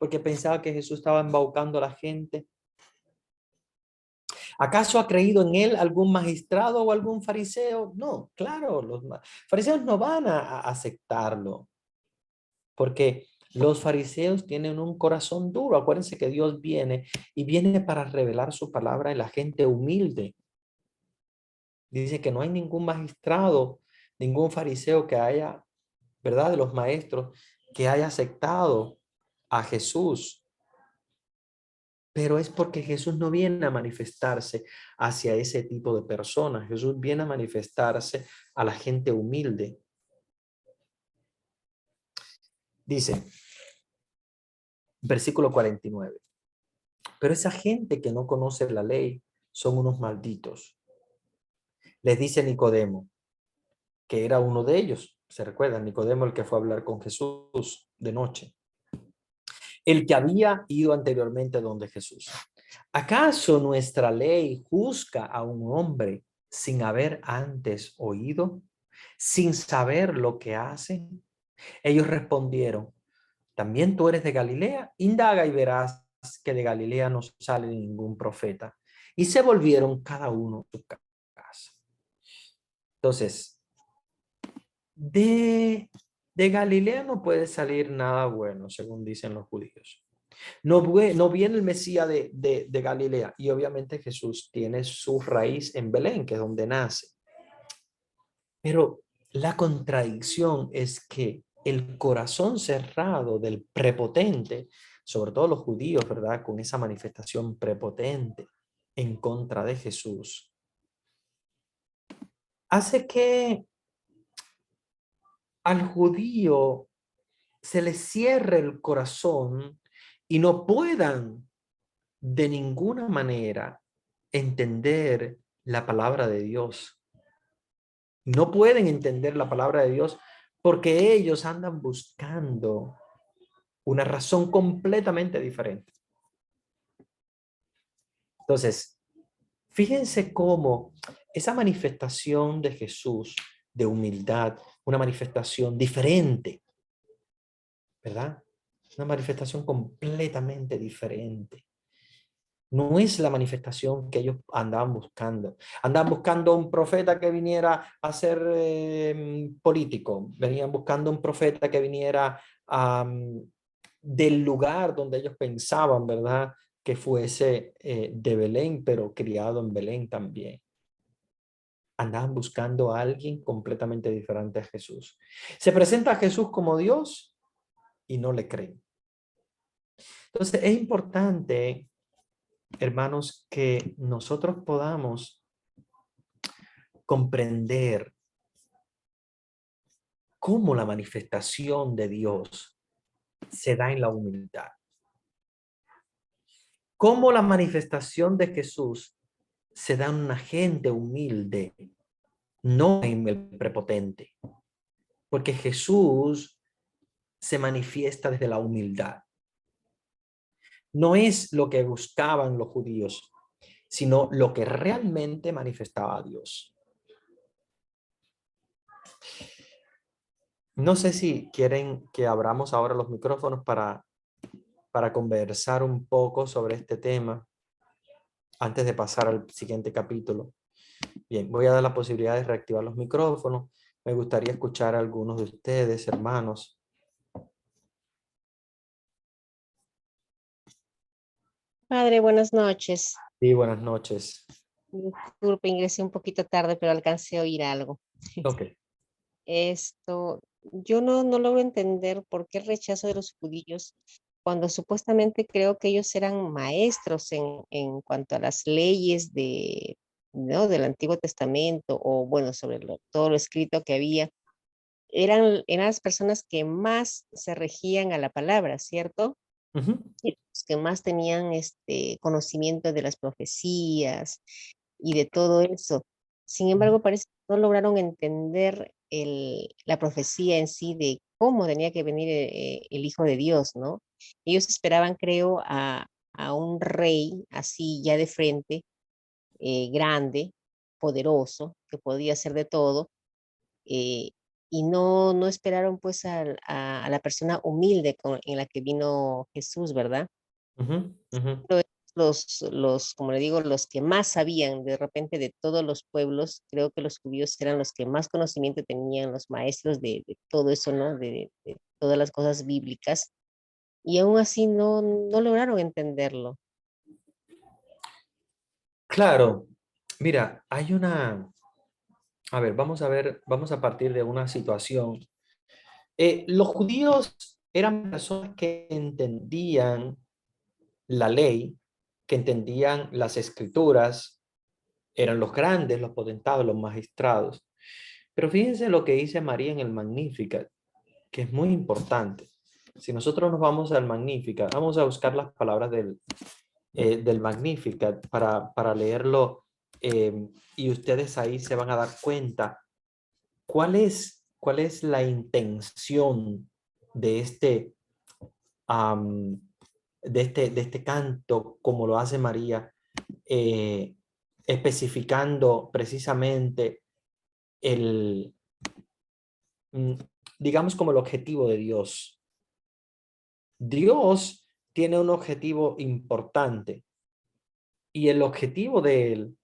porque pensaba que Jesús estaba embaucando a la gente. ¿Acaso ha creído en él algún magistrado o algún fariseo? No, claro, los fariseos no van a aceptarlo, porque los fariseos tienen un corazón duro. Acuérdense que Dios viene y viene para revelar su palabra en la gente humilde. Dice que no hay ningún magistrado, ningún fariseo que haya, ¿verdad? De los maestros, que haya aceptado a Jesús. Pero es porque Jesús no viene a manifestarse hacia ese tipo de personas. Jesús viene a manifestarse a la gente humilde. Dice, versículo 49. Pero esa gente que no conoce la ley son unos malditos. Les dice Nicodemo, que era uno de ellos. ¿Se recuerdan? Nicodemo, el que fue a hablar con Jesús de noche. El que había ido anteriormente donde Jesús. ¿Acaso nuestra ley juzga a un hombre sin haber antes oído, sin saber lo que hace? Ellos respondieron, ¿también tú eres de Galilea? Indaga y verás que de Galilea no sale ningún profeta. Y se volvieron cada uno a su casa. Entonces, de Galilea no puede salir nada bueno, según dicen los judíos. No viene el Mesías de Galilea. Y obviamente Jesús tiene su raíz en Belén, que es donde nace. Pero la contradicción es que el corazón cerrado del prepotente, sobre todo los judíos, ¿verdad? Con esa manifestación prepotente en contra de Jesús, hace que al judío se le cierre el corazón y no puedan de ninguna manera entender la palabra de Dios. No pueden entender la palabra de Dios porque ellos andan buscando una razón completamente diferente. Entonces, fíjense cómo esa manifestación de Jesús, de humildad, una manifestación diferente, ¿verdad? Una manifestación completamente diferente. No es la manifestación que ellos andaban buscando. Andaban buscando un profeta que viniera a ser político. Venían buscando un profeta que viniera del lugar donde ellos pensaban, ¿verdad? Que fuese de Belén, pero criado en Belén también. Andaban buscando a alguien completamente diferente a Jesús. Se presenta a Jesús como Dios y no le creen. Entonces es importante, hermanos, que nosotros podamos comprender cómo la manifestación de Dios se da en la humildad. Cómo la manifestación de Jesús se da en una gente humilde, no en el prepotente. Porque Jesús se manifiesta desde la humildad. No es lo que buscaban los judíos, sino lo que realmente manifestaba a Dios. No sé si quieren que abramos ahora los micrófonos para conversar un poco sobre este tema antes de pasar al siguiente capítulo. Bien, voy a dar la posibilidad de reactivar los micrófonos. Me gustaría escuchar a algunos de ustedes, hermanos. Padre, buenas noches. Sí, buenas noches. Disculpe, ingresé un poquito tarde, pero alcancé a oír algo. Ok. Yo no logro entender por qué el rechazo de los judíos cuando supuestamente creo que ellos eran maestros en cuanto a las leyes ¿no? del Antiguo Testamento o bueno, sobre todo lo escrito que había. Eran las personas que más se regían a la palabra, ¿cierto? Ujú. Y los que más tenían conocimiento de las profecías y de todo eso. Sin embargo, parece que no lograron entender la profecía en sí de cómo tenía que venir el Hijo de Dios, ¿no? Ellos esperaban, creo, a un rey así ya de frente, grande, poderoso, que podía hacer de todo, y no esperaron pues a la persona humilde en la que vino Jesús, ¿verdad? Ujú, ujú. Pero como le digo, los que más sabían de repente de todos los pueblos, creo que los judíos eran los que más conocimiento tenían, los maestros de todo eso, ¿no? De todas las cosas bíblicas, y aún así no lograron entenderlo. Claro, mira, a ver, vamos a partir de una situación. Los judíos eran personas que entendían la ley, que entendían las escrituras, eran los grandes, los potentados, los magistrados. Pero fíjense lo que dice María en el Magnificat, que es muy importante. Si nosotros nos vamos al Magnificat, vamos a buscar las palabras del Magnificat para leerlo, y ustedes ahí se van a dar cuenta cuál es la intención de am, de este canto, como lo hace María, eh, especificando precisamente el, mm, digamos, como el objetivo de Dios. Dios tiene un objetivo importante y el objetivo de él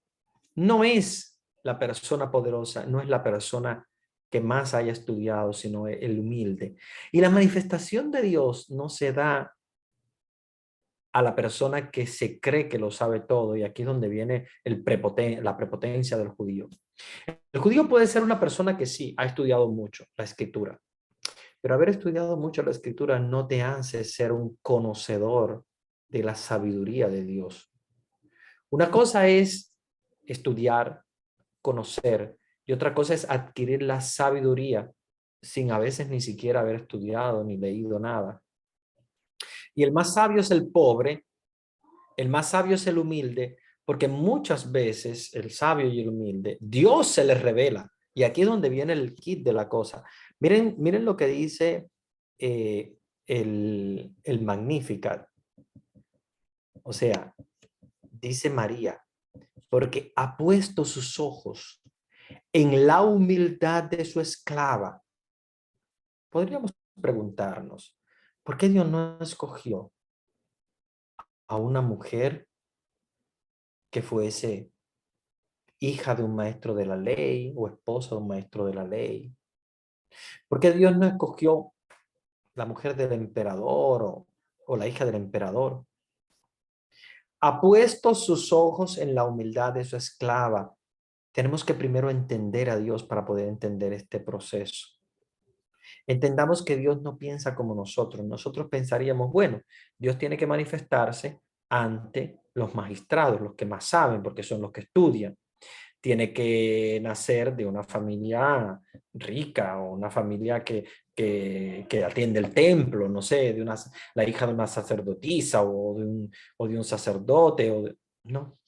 no es la persona poderosa, no es la persona que más haya estudiado, sino el humilde. Y la manifestación de Dios no se da a la persona que se cree que lo sabe todo, y aquí es donde viene la prepotencia del judío. El judío puede ser una persona que sí ha estudiado mucho la escritura, pero haber estudiado mucho la escritura no te hace ser un conocedor de la sabiduría de Dios. Una cosa es estudiar, conocer, y otra cosa es adquirir la sabiduría sin a veces ni siquiera haber estudiado ni leído nada. Y el más sabio es el pobre, el más sabio es el humilde, porque muchas veces el sabio y el humilde, Dios se les revela. Y aquí es donde viene el kit de la cosa. Miren lo que dice eh, el Magnificat. O sea, dice María, porque ha puesto sus ojos en la humildad de su esclava. Podríamos preguntarnos, ¿por qué Dios no escogió a una mujer que fuese hija de un maestro de la ley o esposa de un maestro de la ley? ¿Por qué Dios no escogió la mujer del emperador o la hija del emperador? Ha puesto sus ojos en la humildad de su esclava. Tenemos que primero entender a Dios para poder entender este proceso. Entendamos que Dios no piensa como nosotros. Nosotros pensaríamos, bueno, Dios tiene que manifestarse ante los magistrados, los que más saben, porque son los que estudian. Tiene que nacer de una familia rica o una familia que atiende el templo, no sé, la hija de una sacerdotisa o de un sacerdote. No,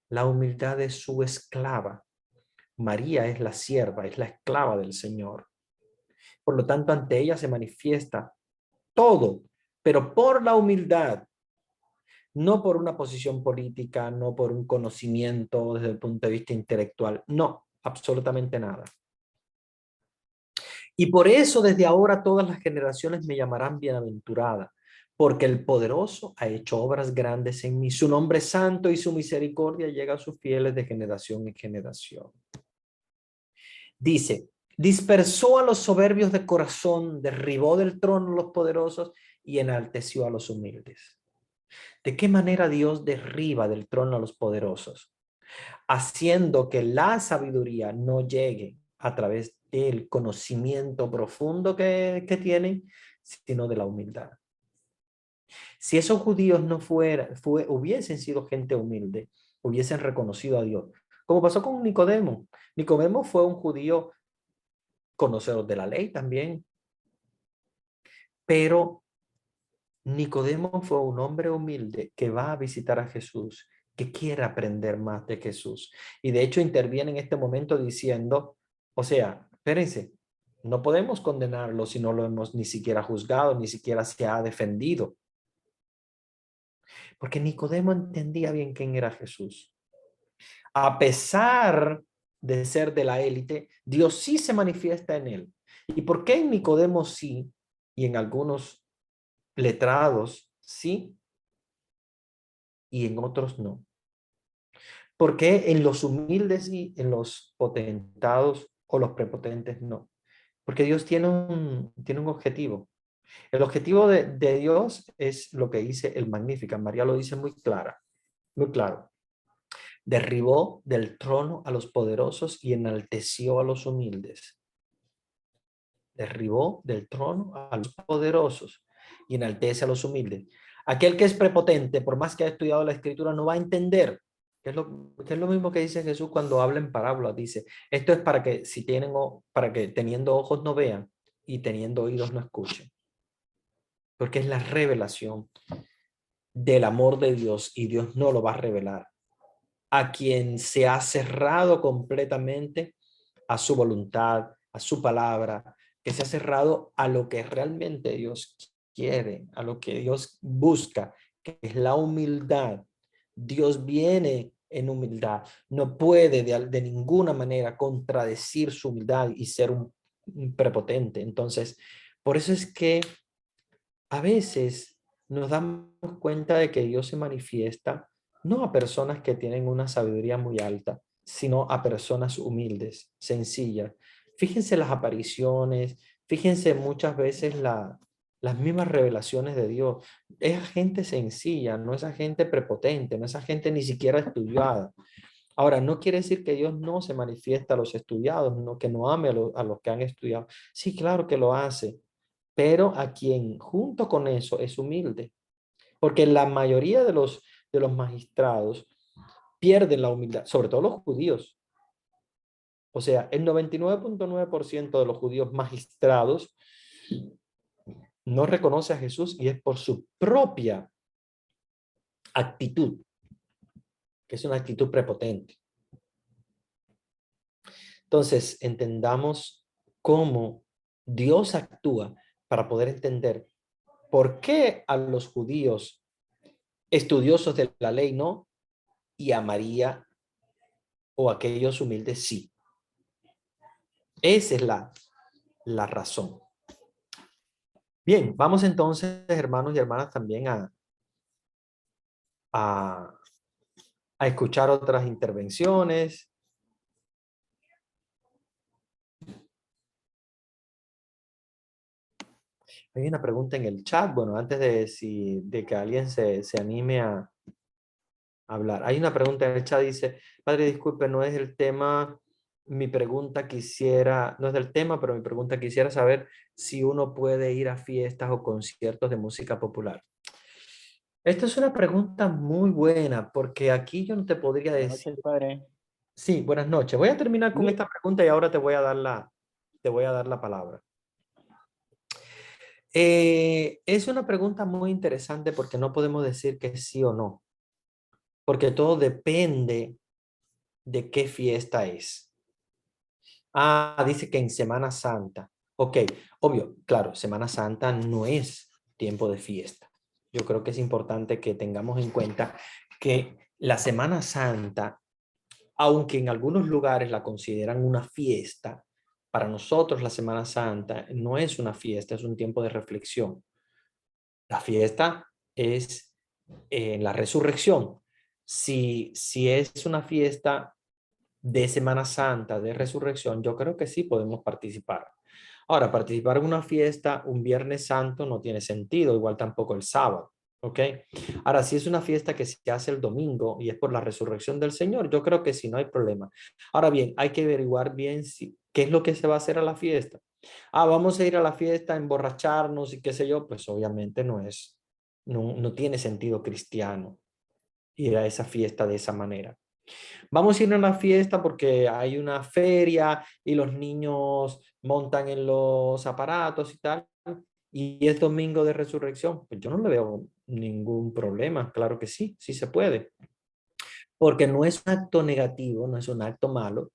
la humildad de su esclava. María es la sierva, es la esclava del Señor. Por lo tanto, ante ella se manifiesta todo, pero por la humildad, no por una posición política, no por un conocimiento desde el punto de vista intelectual, no, absolutamente nada. Y por eso desde ahora todas las generaciones me llamarán bienaventurada, porque el poderoso ha hecho obras grandes en mí. Su nombre es santo y su misericordia llega a sus fieles de generación en generación. Dice, dispersó a los soberbios de corazón, derribó del trono a los poderosos y enalteció a los humildes. ¿De qué manera Dios derriba del trono a los poderosos? Haciendo que la sabiduría no llegue a través del conocimiento profundo que tienen, sino de la humildad. Si esos judíos no hubiesen sido gente humilde, hubiesen reconocido a Dios, como pasó con Nicodemo. Nicodemo fue un judío conocedor de la ley también, pero Nicodemo fue un hombre humilde que va a visitar a Jesús, que quiere aprender más de Jesús. Y de hecho interviene en este momento diciendo, o sea, espérense, no podemos condenarlo si no lo hemos ni siquiera juzgado, ni siquiera se ha defendido. Porque Nicodemo entendía bien quién era Jesús. A pesar de ser de la élite, Dios sí se manifiesta en él. ¿Y por qué en Nicodemo sí y en algunos letrados sí y en otros no? ¿Por qué en los humildes y en los potentados o los prepotentes no? Porque Dios tiene un objetivo. El objetivo de Dios es lo que dice el Magnificat. María lo dice muy claro. Derribó del trono a los poderosos y enalteció a los humildes. Derribó del trono a los poderosos y enaltece a los humildes. Aquel que es prepotente, por más que haya estudiado la escritura, no va a entender. Que es lo mismo que dice Jesús cuando habla en parábolas. Dice, esto es para que si tienen, para que teniendo ojos no vean y teniendo oídos no escuchen. Porque es la revelación del amor de Dios y Dios no lo va a revelar a quien se ha cerrado completamente a su voluntad, a su palabra, que se ha cerrado a lo que realmente Dios quiere, a lo que Dios busca, que es la humildad. Dios viene en humildad, no puede de ninguna manera contradecir su humildad y ser un prepotente. Entonces, por eso es que a veces nos damos cuenta de que Dios se manifiesta no a personas que tienen una sabiduría muy alta, sino a personas humildes, sencillas. Fíjense las apariciones, fíjense muchas veces las mismas revelaciones de Dios. Es gente sencilla, no es gente prepotente, no es gente ni siquiera estudiada. Ahora, no quiere decir que Dios no se manifiesta a los estudiados, no, que no ame a los que han estudiado. Sí, claro que lo hace, pero a quien junto con eso es humilde, porque la mayoría de los magistrados pierden la humildad, sobre todo los judíos. O sea, el 99.9% de los judíos magistrados no reconoce a Jesús y es por su propia actitud, que es una actitud prepotente. Entonces, entendamos cómo Dios actúa para poder entender por qué a los judíos estudiosos de la ley no y a María o aquellos humildes sí. Esa es la razón. Bien, vamos entonces, hermanos y hermanas, también a, a escuchar otras intervenciones. Hay una pregunta en el chat, bueno, antes de que alguien se anime a hablar. Hay una pregunta en el chat, dice, padre, disculpe, no es el tema, mi pregunta quisiera, no es del tema, pero mi pregunta quisiera saber si uno puede ir a fiestas o conciertos de música popular. Esta es una pregunta muy buena, porque aquí yo no te podría Buenas decir. noches, padre. Sí, buenas noches. Voy a terminar con Sí, esta pregunta y ahora te voy a dar la palabra. Es una pregunta muy interesante porque no podemos decir que sí o no, porque todo depende de qué fiesta es. Ah, dice que en Semana Santa. Ok, obvio, claro, Semana Santa no es tiempo de fiesta. Yo creo que es importante que tengamos en cuenta que la Semana Santa, aunque en algunos lugares la consideran una fiesta, para nosotros la Semana Santa no es una fiesta, es un tiempo de reflexión. La fiesta es la resurrección. Si es una fiesta de Semana Santa, de resurrección, yo creo que sí podemos participar. Ahora, participar en una fiesta un Viernes Santo no tiene sentido, igual tampoco el sábado, ¿ok? Ahora, si es una fiesta que se hace el domingo y es por la resurrección del Señor, yo creo que sí, no hay problema. Ahora bien, hay que averiguar bien qué es lo que se va a hacer a la fiesta. Ah, vamos a ir a la fiesta, a emborracharnos y qué sé yo, pues obviamente no tiene sentido cristiano ir a esa fiesta de esa manera. Vamos a ir a una fiesta porque hay una feria y los niños montan en los aparatos y tal, y es domingo de resurrección. Pues yo no le veo ningún problema, claro que sí, sí se puede, porque no es un acto negativo, no es un acto malo,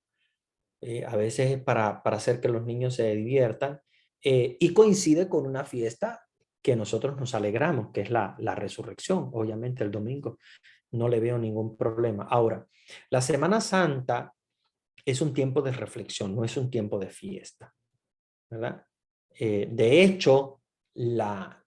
a veces es para hacer que los niños se diviertan, y coincide con una fiesta que nosotros nos alegramos, que es la resurrección, obviamente el domingo. No le veo ningún problema. Ahora, la Semana Santa es un tiempo de reflexión, no es un tiempo de fiesta. ¿verdad? De hecho, la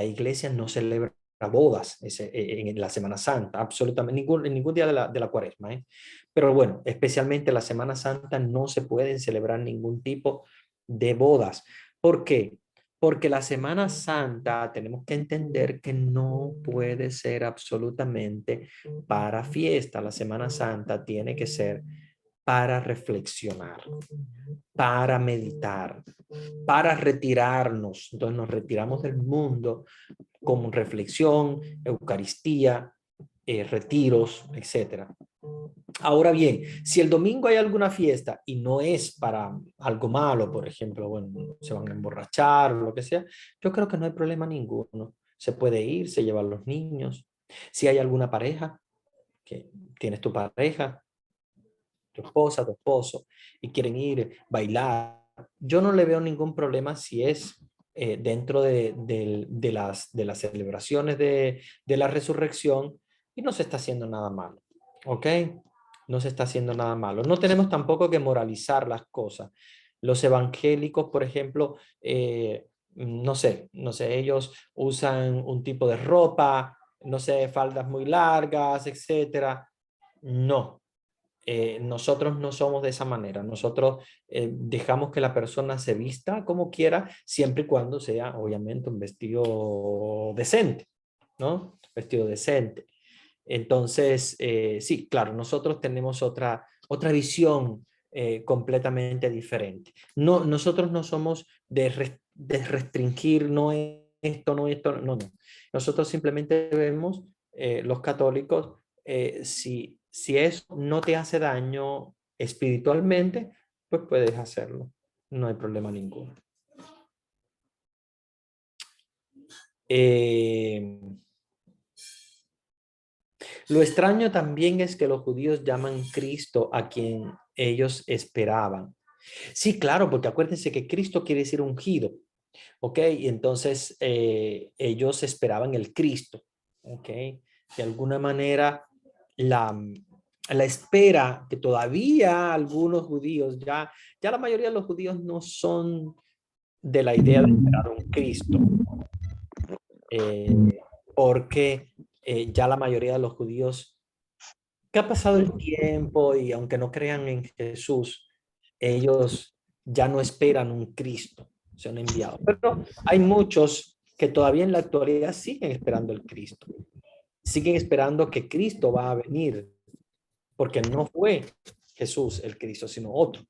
iglesia no celebra bodas en la Semana Santa, absolutamente, en ningún día de la cuaresma, ¿eh? Pero bueno, especialmente la Semana Santa no se pueden celebrar ningún tipo de bodas. ¿Por qué? Porque la Semana Santa tenemos que entender que no puede ser absolutamente para fiesta. La Semana Santa tiene que ser para reflexionar, para meditar, para retirarnos. Entonces nos retiramos del mundo con reflexión, Eucaristía, retiros, etcétera. Ahora bien, si el domingo hay alguna fiesta y no es para algo malo, por ejemplo, bueno, se van a emborrachar o lo que sea, yo creo que no hay problema ninguno. Se puede ir, se llevan los niños. Si hay alguna pareja, que tienes tu pareja, tu esposa, tu esposo, y quieren ir, bailar, yo no le veo ningún problema si es dentro de las celebraciones de la resurrección y no se está haciendo nada malo, ¿ok? No se está haciendo nada malo. No tenemos tampoco que moralizar las cosas. Los evangélicos, por ejemplo, no sé, ellos usan un tipo de ropa, no sé, faldas muy largas, etcétera. No, nosotros no somos de esa manera. Nosotros dejamos que la persona se vista como quiera, siempre y cuando sea, obviamente, un vestido decente, ¿no? Vestido decente. Entonces, sí, claro, nosotros tenemos otra visión completamente diferente. No, nosotros no somos de restringir, esto, no, no. Nosotros simplemente vemos, los católicos, si eso no te hace daño espiritualmente, pues puedes hacerlo. No hay problema ninguno. Eh, Lo extraño también es que los judíos llaman Cristo a quien ellos esperaban. Sí, claro, porque acuérdense que Cristo quiere decir ungido, ¿ok? Y entonces ellos esperaban el Cristo, ¿ok? De alguna manera, la, la espera que todavía algunos judíos, ya la mayoría de los judíos no son de la idea de esperar un Cristo, porque ya la mayoría de los judíos que ha pasado el tiempo y aunque no crean en Jesús, ellos ya no esperan un Cristo, se han enviado. Pero hay muchos que todavía en la actualidad siguen esperando el Cristo, siguen esperando que Cristo va a venir, porque no fue Jesús el Cristo, sino otro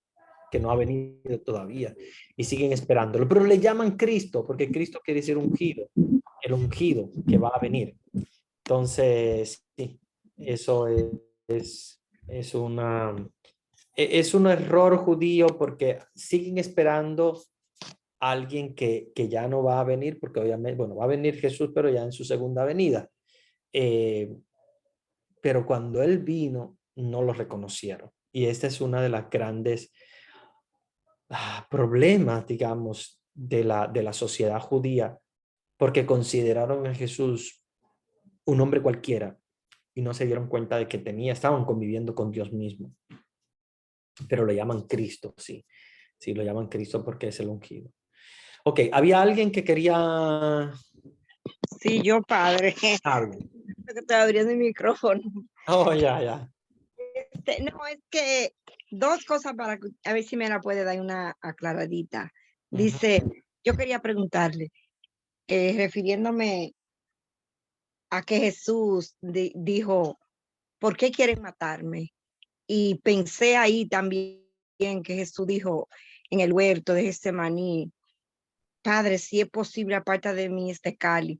que no ha venido todavía y siguen esperándolo. Pero le llaman Cristo porque Cristo quiere decir ungido, el ungido que va a venir. Entonces, sí, eso es una, es un error judío porque siguen esperando a alguien que ya no va a venir, porque obviamente, bueno, va a venir Jesús, pero ya en su segunda venida. Eh, pero cuando él vino, no lo reconocieron. Y esta es una de las grandes problemas, digamos, de la sociedad judía, porque consideraron a Jesús un hombre cualquiera y no se dieron cuenta de que estaban conviviendo con Dios mismo. Pero lo llaman Cristo, sí. Sí, lo llaman Cristo porque es el ungido. Ok, había alguien que quería Sí, yo, padre, algo. que estoy abriendo el micrófono. Oh, ya. No, es que dos cosas para a ver si me la puede dar una aclaradita. Ujú. Dice, yo quería preguntarle, refiriéndome a que Jesús dijo, ¿por qué quieren matarme? Y pensé ahí también que Jesús dijo en el huerto de Getsemaní, Padre, si es posible, aparta de mí este cáliz.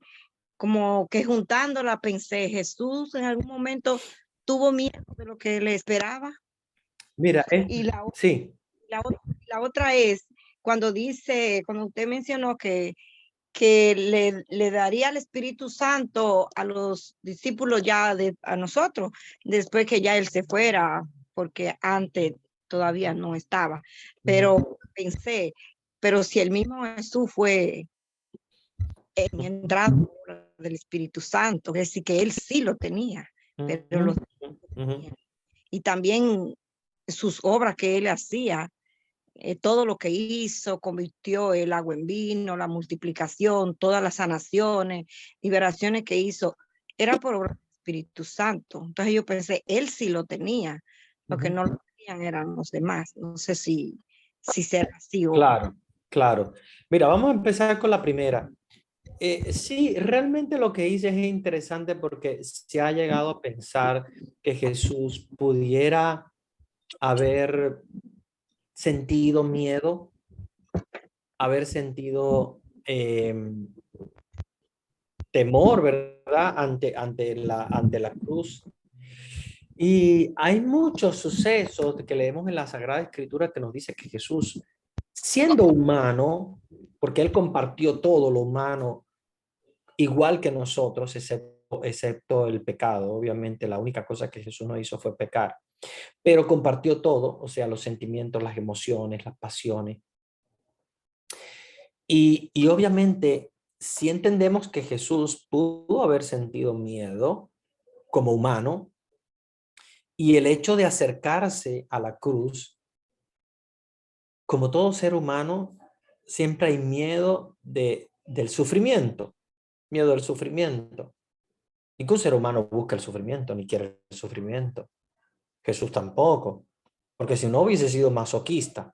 Como que juntándola pensé, Jesús en algún momento tuvo miedo de lo que le esperaba. Mira, Y sí. la otra es cuando cuando usted mencionó que le daría el Espíritu Santo a los discípulos a nosotros, después que ya él se fuera, porque antes todavía no estaba. Pero pensé, pero si el mismo Jesús fue en entrada del Espíritu Santo, es decir, que él sí lo tenía, pero Ujú. y también sus obras que él hacía, todo lo que hizo, convirtió el agua en vino, la multiplicación, todas las sanaciones, liberaciones que hizo, era por obra del Espíritu Santo. Entonces yo pensé, él sí lo tenía, lo que no lo tenían eran los demás. No sé si será así o... Claro, claro. Mira, vamos a empezar con la primera. Sí, realmente lo que hice es interesante porque se ha llegado a pensar que Jesús pudiera haber sentido miedo, haber sentido temor, ¿verdad? Ante la cruz. Y hay muchos sucesos que leemos en la Sagrada Escritura que nos dice que Jesús, siendo humano, porque él compartió todo lo humano, igual que nosotros, excepto el pecado. Obviamente, la única cosa que Jesús no hizo fue pecar, pero compartió todo, o sea, los sentimientos, las emociones, las pasiones. Y obviamente, si entendemos que Jesús pudo haber sentido miedo como humano, y el hecho de acercarse a la cruz, como todo ser humano, siempre hay miedo del sufrimiento, miedo del sufrimiento. Ningún ser humano busca el sufrimiento, ni quiere el sufrimiento. Jesús tampoco, porque si no hubiese sido masoquista.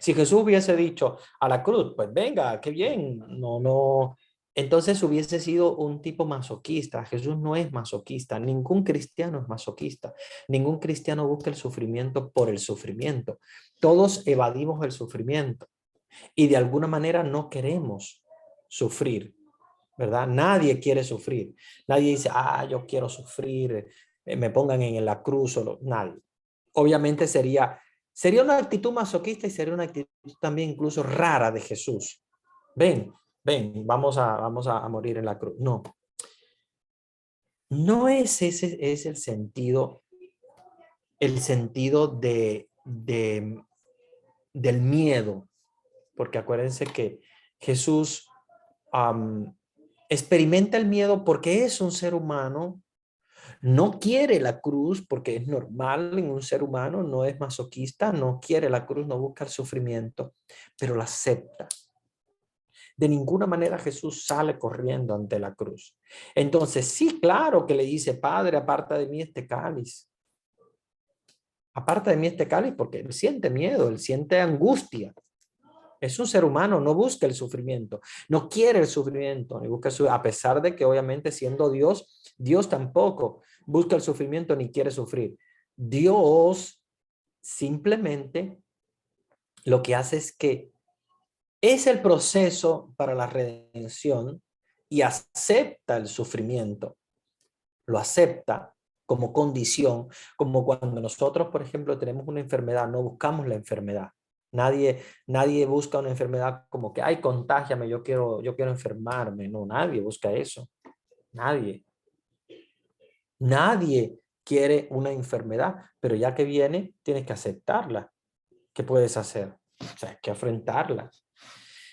Si Jesús hubiese dicho a la cruz, pues venga, qué bien, no, entonces hubiese sido un tipo masoquista. Jesús no es masoquista, ningún cristiano es masoquista, ningún cristiano busca el sufrimiento por el sufrimiento. Todos evadimos el sufrimiento y de alguna manera no queremos sufrir, ¿verdad? Nadie quiere sufrir. Nadie dice, yo quiero sufrir, me pongan en la cruz, nadie. Obviamente sería una actitud masoquista y sería una actitud también incluso rara de Jesús. Ven, vamos a morir en la cruz. No. No es ese es el sentido del miedo, porque acuérdense que Jesús experimenta el miedo porque es un ser humano, no quiere la cruz porque es normal en un ser humano, no es masoquista, no quiere la cruz, no busca el sufrimiento, pero la acepta. De ninguna manera Jesús sale corriendo ante la cruz. Entonces, sí, claro que le dice, Padre, aparta de mí este cáliz. Aparta de mí este cáliz porque él siente miedo, él siente angustia. Es un ser humano, no busca el sufrimiento, no quiere el sufrimiento, ni busca a pesar de que obviamente siendo Dios, Dios tampoco busca el sufrimiento ni quiere sufrir. Dios simplemente lo que hace es que es el proceso para la redención y acepta el sufrimiento, lo acepta como condición, como cuando nosotros, por ejemplo, tenemos una enfermedad, no buscamos la enfermedad. Nadie busca una enfermedad como que, ay, contágiame, yo quiero enfermarme. No, nadie busca eso. Nadie. Nadie quiere una enfermedad, pero ya que viene, tienes que aceptarla. ¿Qué puedes hacer? O sea, hay que enfrentarla.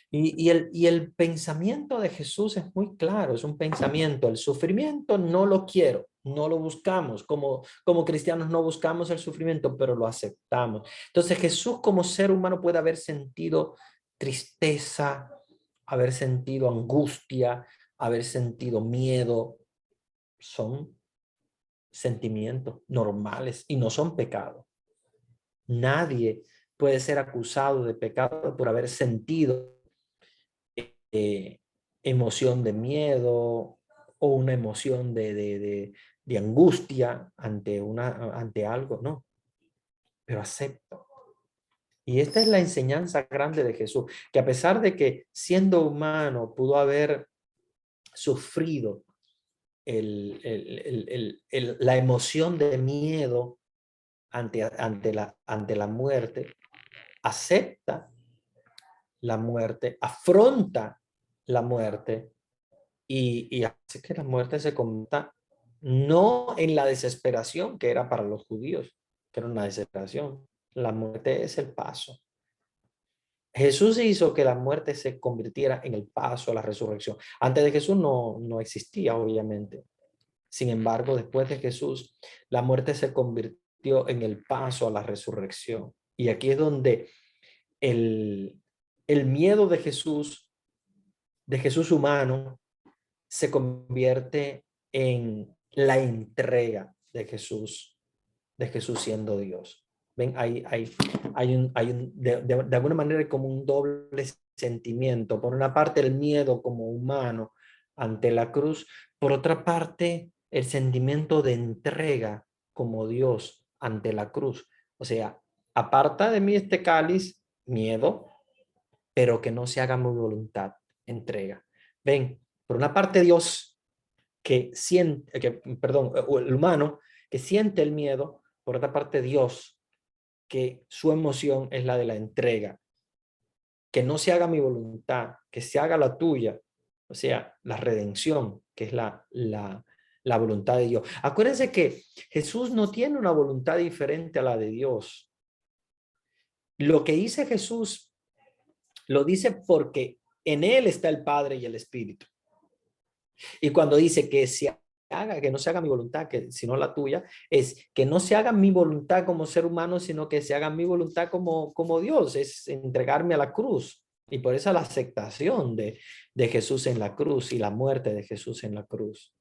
Y el pensamiento de Jesús es muy claro, es un pensamiento, el sufrimiento no lo quiero, no lo buscamos, como cristianos no buscamos el sufrimiento, pero lo aceptamos. Entonces Jesús como ser humano puede haber sentido tristeza, haber sentido angustia, haber sentido miedo, son sentimientos normales y no son pecados. Nadie puede ser acusado de pecado por haber sentido emoción de miedo o una emoción de angustia ante algo, no, pero acepto. Y esta es la enseñanza grande de Jesús, que a pesar de que siendo humano pudo haber sufrido la emoción de miedo ante la muerte, acepta la muerte, afronta la muerte y hace que la muerte se convierta no en la desesperación que era para los judíos, que era una desesperación. La muerte es el paso. Jesús hizo que la muerte se convirtiera en el paso a la resurrección. Antes de Jesús no existía, obviamente. Sin embargo, después de Jesús, la muerte se convirtió en el paso a la resurrección. Y aquí es donde el, el miedo de Jesús humano, se convierte en la entrega de Jesús siendo Dios. Ven, de alguna manera hay como un doble sentimiento. Por una parte, el miedo como humano ante la cruz. Por otra parte, el sentimiento de entrega como Dios ante la cruz. O sea, aparta de mí este cáliz, miedo, pero que no se haga mi voluntad, entrega. Ven, por una parte Dios o el humano que siente el miedo, por otra parte Dios que su emoción es la de la entrega, que no se haga mi voluntad, que se haga la tuya, o sea, la redención, que es la voluntad de Dios. Acuérdense que Jesús no tiene una voluntad diferente a la de Dios. Lo que dice Jesús, lo dice porque en él está el Padre y el Espíritu. Y cuando dice que que no se haga mi voluntad, que sino la tuya, es que no se haga mi voluntad como ser humano, sino que se haga mi voluntad como Dios, es entregarme a la cruz. Y por eso la aceptación de Jesús en la cruz y la muerte de Jesús en la cruz.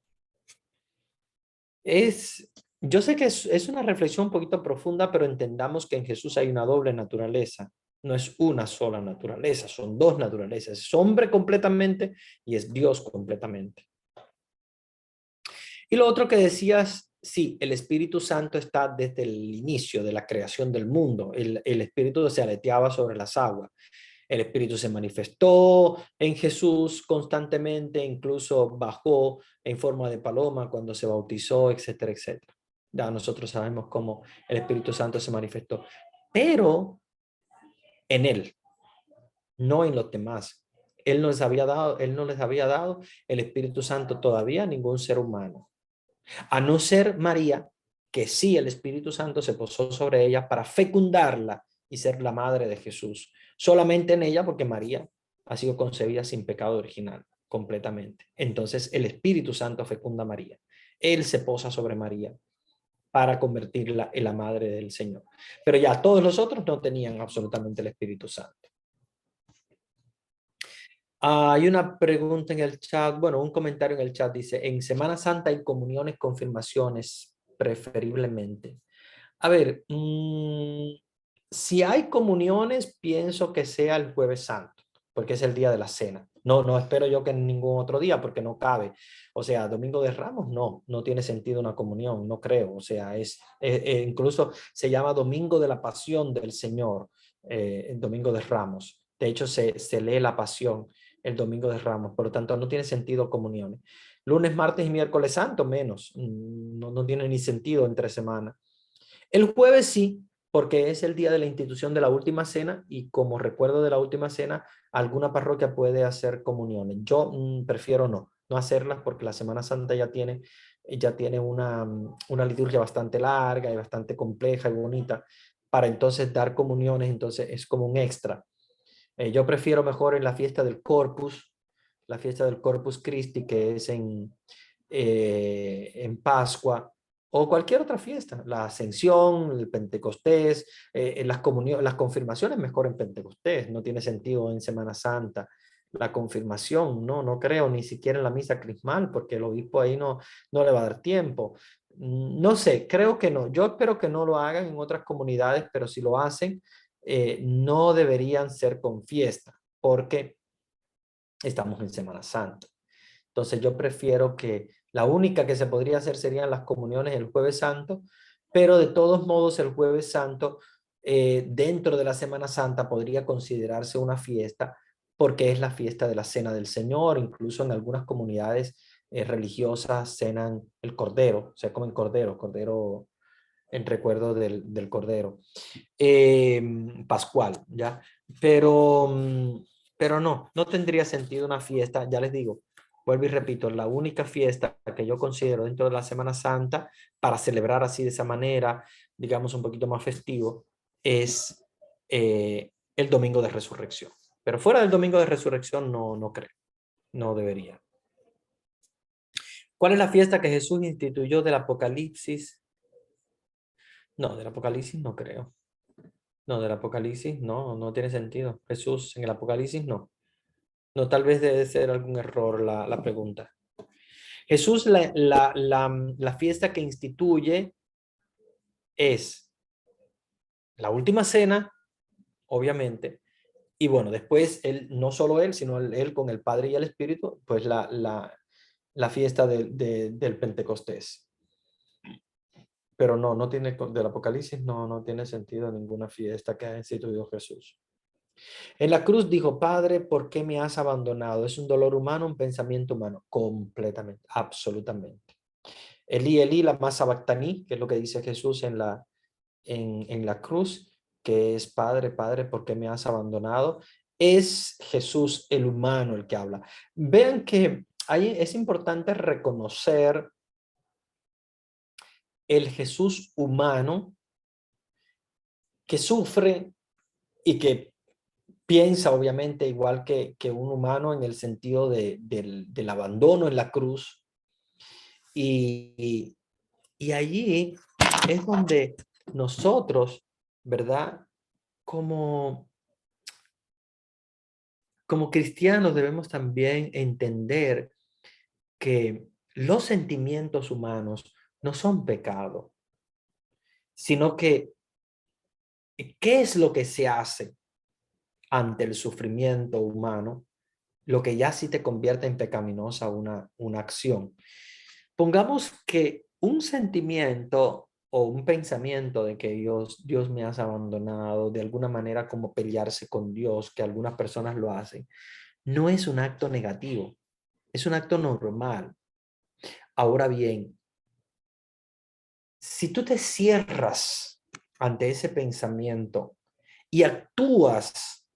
Yo sé que es una reflexión un poquito profunda, pero entendamos que en Jesús hay una doble naturaleza. No es una sola naturaleza, son dos naturalezas. Es hombre completamente y es Dios completamente. Y lo otro que decías, sí, el Espíritu Santo está desde el inicio de la creación del mundo. El Espíritu se aleteaba sobre las aguas. El Espíritu se manifestó en Jesús constantemente, incluso bajó en forma de paloma cuando se bautizó, etcétera, etcétera. Ya nosotros sabemos cómo el Espíritu Santo se manifestó, pero en él, no en los demás. Él no les había dado el Espíritu Santo todavía a ningún ser humano. A no ser María, que sí, el Espíritu Santo se posó sobre ella para fecundarla y ser la madre de Jesús. Solamente en ella, porque María ha sido concebida sin pecado original, completamente. Entonces el Espíritu Santo fecunda a María. Él se posa sobre María para convertirla en la madre del Señor. Pero ya todos los otros no tenían absolutamente el Espíritu Santo. Hay una pregunta en el chat, bueno, un comentario en el chat dice, en Semana Santa hay comuniones, confirmaciones, preferiblemente. A ver, si hay comuniones, pienso que sea el Jueves Santo, porque es el día de la cena. No espero yo que en ningún otro día, porque no cabe. O sea, Domingo de Ramos, no tiene sentido una comunión, no creo. O sea, incluso se llama Domingo de la Pasión del Señor, el Domingo de Ramos. De hecho, se lee la Pasión el Domingo de Ramos, por lo tanto no tiene sentido comuniones. Lunes, martes y miércoles santo, menos, no tiene ni sentido entre semana. El jueves sí, porque es el día de la institución de la última cena y como recuerdo de la última cena, alguna parroquia puede hacer comuniones. Yo prefiero no hacerlas porque la Semana Santa ya tiene una liturgia bastante larga y bastante compleja y bonita para entonces dar comuniones, entonces es como un extra. Yo prefiero mejor en la fiesta del Corpus Christi, que es en Pascua, o cualquier otra fiesta, la Ascensión, el Pentecostés, las confirmaciones mejor en Pentecostés, no tiene sentido en Semana Santa. La confirmación, no creo ni siquiera en la misa crismal, porque el obispo ahí no le va a dar tiempo. No sé, creo que no. Yo espero que no lo hagan en otras comunidades, pero si lo hacen, no deberían ser con fiesta, porque estamos en Semana Santa. Entonces yo prefiero que la única que se podría hacer serían las comuniones el Jueves Santo, pero de todos modos el Jueves Santo dentro de la Semana Santa podría considerarse una fiesta porque es la fiesta de la Cena del Señor. Incluso en algunas comunidades religiosas cenan el cordero, se comen cordero en recuerdo del cordero pascual, ¿ya? Pero no tendría sentido una fiesta, ya les digo, vuelvo y repito, la única fiesta que yo considero dentro de la Semana Santa para celebrar así de esa manera, digamos un poquito más festivo, es el Domingo de Resurrección. Pero fuera del Domingo de Resurrección no creo, no debería. ¿Cuál es la fiesta que Jesús instituyó del Apocalipsis? No, del Apocalipsis no creo. No, del Apocalipsis no, no tiene sentido. Jesús en el Apocalipsis no. No, tal vez debe ser algún error la pregunta. Jesús, la fiesta que instituye es la última cena, obviamente, y bueno, después él, no solo él, sino él con el Padre y el Espíritu, pues la fiesta del Pentecostés. Pero no, no tiene, del Apocalipsis no tiene sentido ninguna fiesta que haya instituido Jesús. En la cruz dijo, Padre, ¿por qué me has abandonado? ¿Es un dolor humano, un pensamiento humano? Completamente, absolutamente. Elí, Elí, lama sabactaní, que es lo que dice Jesús en la cruz, que es Padre, Padre, ¿por qué me has abandonado? Es Jesús el humano el que habla. Vean que ahí es importante reconocer el Jesús humano que sufre y que piensa obviamente igual que un humano en el sentido del abandono en la cruz. Y allí es donde nosotros, ¿verdad? Como cristianos debemos también entender que los sentimientos humanos no son pecado, sino que ¿qué es lo que se hace ante el sufrimiento humano? Lo que ya sí te convierte en pecaminosa una acción. Pongamos que un sentimiento o un pensamiento de que Dios me has abandonado, de alguna manera como pelearse con Dios, que algunas personas lo hacen, no es un acto negativo, es un acto normal. Ahora bien, si tú te cierras ante ese pensamiento y actúas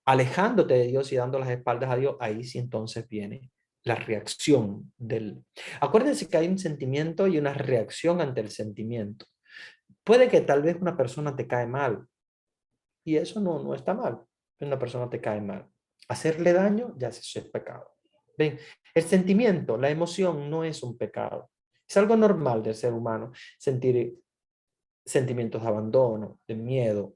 alejándote de Dios y dando las espaldas a Dios, ahí sí entonces viene la reacción del... Acuérdense que hay un sentimiento y una reacción ante el sentimiento. Puede que tal vez una persona te cae mal y eso no está mal. Una persona te cae mal. Hacerle daño, ya eso es pecado. ¿Ven? El sentimiento, la emoción no es un pecado. Es algo normal del ser humano sentir sentimientos de abandono, de miedo,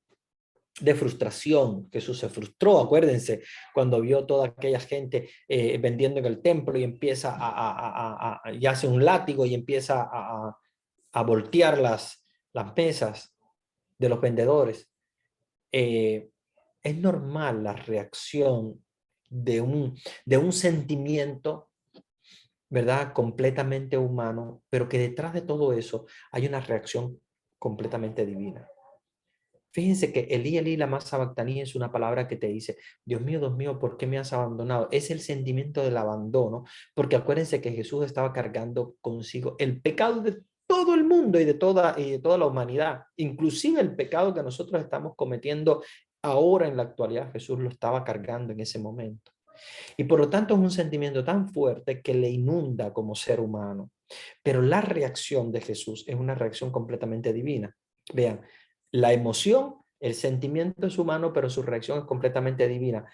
de frustración. Jesús se frustró, acuérdense, cuando vio toda aquella gente vendiendo en el templo y empieza y hace un látigo y empieza a voltear las mesas de los vendedores. Es normal la reacción de un sentimiento, ¿verdad? Completamente humano, pero que detrás de todo eso hay una reacción completamente divina. Fíjense que Elí, Elí, lama sabactaní es una palabra que te dice, Dios mío, ¿por qué me has abandonado? Es el sentimiento del abandono, porque acuérdense que Jesús estaba cargando consigo el pecado de todo el mundo y de toda la humanidad, inclusive el pecado que nosotros estamos cometiendo ahora en la actualidad, Jesús lo estaba cargando en ese momento. Y por lo tanto es un sentimiento tan fuerte que le inunda como ser humano. Pero la reacción de Jesús es una reacción completamente divina. Vean, la emoción, el sentimiento es humano, pero su reacción es completamente divina.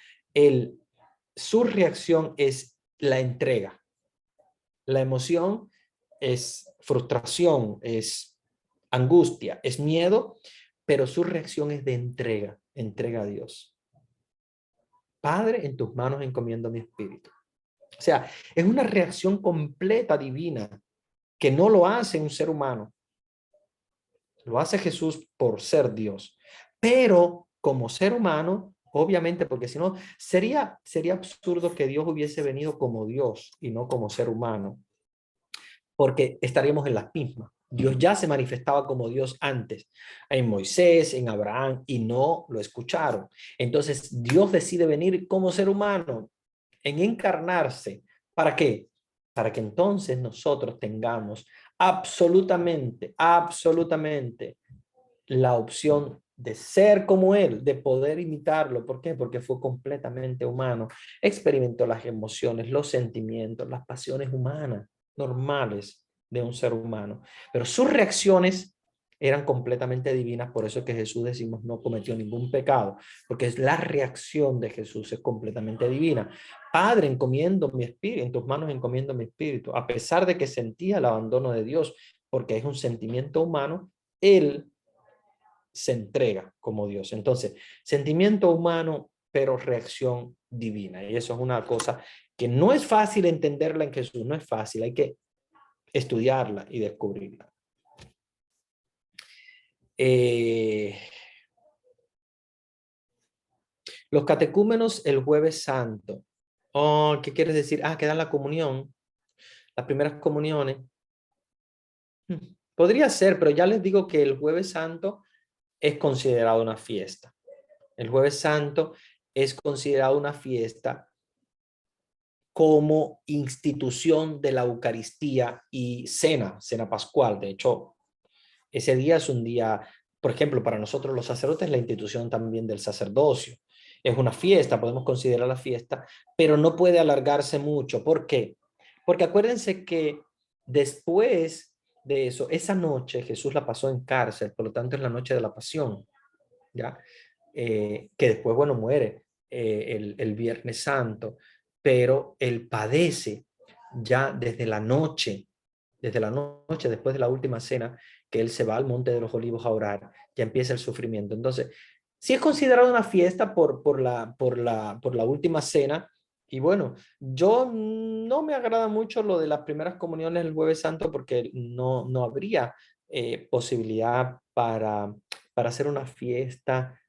Su reacción es la entrega. La emoción es frustración, es angustia, es miedo, pero su reacción es de entrega a Dios. Padre, en tus manos encomiendo mi espíritu. O sea, es una reacción completa divina que no lo hace un ser humano. Lo hace Jesús por ser Dios. Pero como ser humano, obviamente, porque si no, sería absurdo que Dios hubiese venido como Dios y no como ser humano, porque estaríamos en las mismas. Dios ya se manifestaba como Dios antes, en Moisés, en Abraham, y no lo escucharon. Entonces, Dios decide venir como ser humano, en encarnarse. ¿Para qué? Para que entonces nosotros tengamos absolutamente la opción de ser como Él, de poder imitarlo. ¿Por qué? Porque fue completamente humano. Experimentó las emociones, los sentimientos, las pasiones humanas normales de un ser humano. Pero sus reacciones eran completamente divinas. Por eso es que Jesús, decimos, no cometió ningún pecado, porque es la reacción de Jesús es completamente divina. Padre, encomiendo mi espíritu, en tus manos encomiendo mi espíritu. A pesar de que sentía el abandono de Dios, porque es un sentimiento humano, él se entrega como Dios. Entonces, sentimiento humano, pero reacción divina. Y eso es una cosa que no es fácil entenderla en Jesús, no es fácil, hay que estudiarla y descubrirla. Los catecúmenos el Jueves Santo. Oh, ¿qué quieres decir? Ah, que dan la comunión, las primeras comuniones. Podría ser, pero ya les digo que el Jueves Santo es considerado una fiesta. El Jueves Santo es considerado una fiesta como institución de la Eucaristía y cena pascual. De hecho, ese día es un día, por ejemplo, para nosotros los sacerdotes, la institución también del sacerdocio. Es una fiesta, podemos considerar la fiesta, pero no puede alargarse mucho. ¿Por qué? Porque acuérdense que después de eso, esa noche Jesús la pasó en cárcel, por lo tanto es la noche de la pasión, ¿ya? Que después, bueno, muere el Viernes Santo, pero él padece ya desde la noche, después de la última cena, que él se va al Monte de los Olivos a orar, ya empieza el sufrimiento. Entonces, sí es considerado una fiesta por la última cena, y bueno, yo no me agrada mucho lo de las primeras comuniones el Jueves Santo porque no habría posibilidad para hacer una fiesta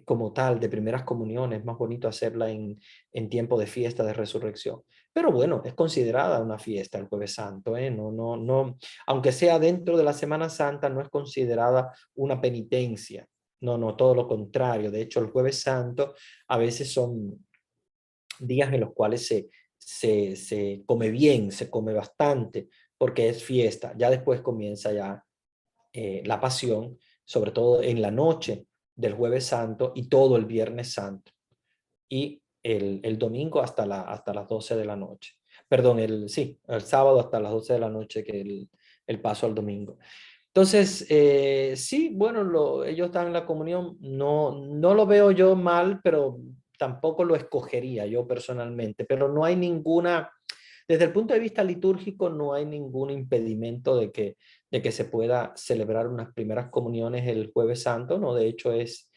como tal, de primeras comuniones. Es más bonito hacerla en tiempo de fiesta de resurrección. Pero bueno, es considerada una fiesta el Jueves Santo, ¿eh? No, aunque sea dentro de la Semana Santa, no es considerada una penitencia. No, todo lo contrario. De hecho, el Jueves Santo a veces son días en los cuales se come bien, se come bastante, porque es fiesta. Ya después comienza ya la pasión, sobre todo en la noche del Jueves Santo y todo el Viernes Santo. Y el domingo hasta las 12 de la noche. Perdón, el sábado hasta las 12 de la noche, que el paso al domingo. Entonces, sí, bueno, ellos están en la comunión, no lo veo yo mal, pero tampoco lo escogería yo personalmente, pero no hay desde el punto de vista litúrgico, no hay ningún impedimento de que se pueda celebrar unas primeras comuniones el Jueves Santo, ¿no? De hecho, es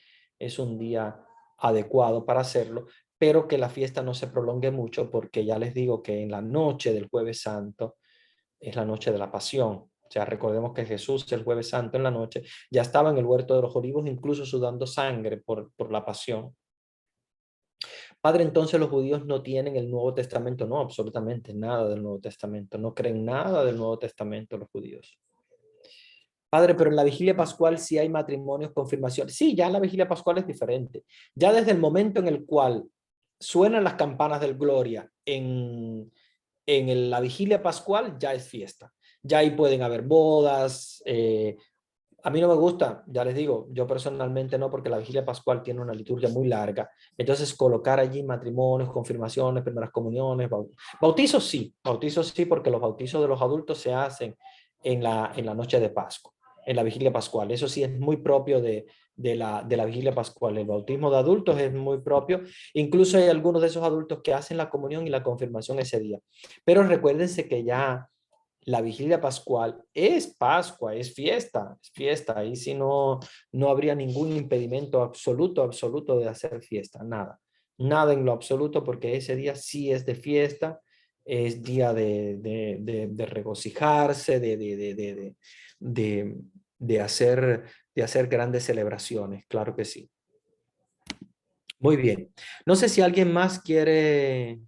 un día adecuado para hacerlo, pero que la fiesta no se prolongue mucho, porque ya les digo que en la noche del Jueves Santo es la noche de la pasión. O sea, recordemos que Jesús el Jueves Santo en la noche ya estaba en el huerto de los olivos, incluso sudando sangre por la pasión. Padre, entonces los judíos no tienen el Nuevo Testamento. No, absolutamente nada del Nuevo Testamento. No creen nada del Nuevo Testamento los judíos. Padre, pero en la vigilia pascual sí hay matrimonios, confirmaciones. Sí, ya en la vigilia pascual es diferente. Ya desde el momento en el cual suenan las campanas del Gloria en la vigilia pascual, ya es fiesta. Ya ahí pueden haber bodas. A mí no me gusta, ya les digo, yo personalmente no, porque la vigilia pascual tiene una liturgia muy larga. Entonces, colocar allí matrimonios, confirmaciones, primeras comuniones, bautizos sí, porque los bautizos de los adultos se hacen en la noche de Pascua, en la vigilia pascual. Eso sí es muy propio de la vigilia pascual. El bautismo de adultos es muy propio. Incluso hay algunos de esos adultos que hacen la comunión y la confirmación ese día. Pero recuérdense que ya la vigilia pascual es Pascua, es fiesta. Ahí sí no habría ningún impedimento absoluto de hacer fiesta, nada en lo absoluto, porque ese día sí es de fiesta, es día de regocijarse, de hacer grandes celebraciones, claro que sí. Muy bien. No sé si alguien más quiere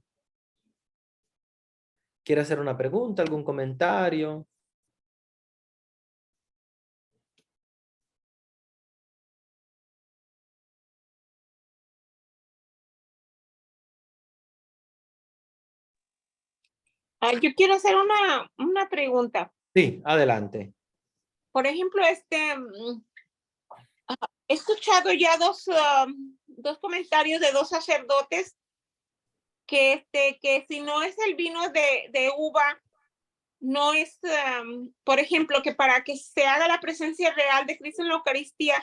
hacer una pregunta, algún comentario. Yo quiero hacer una pregunta. Sí, adelante. Por ejemplo, he escuchado ya dos comentarios de dos sacerdotes que si no es el vino de uva, no es, por ejemplo, que para que se haga la presencia real de Cristo en la Eucaristía,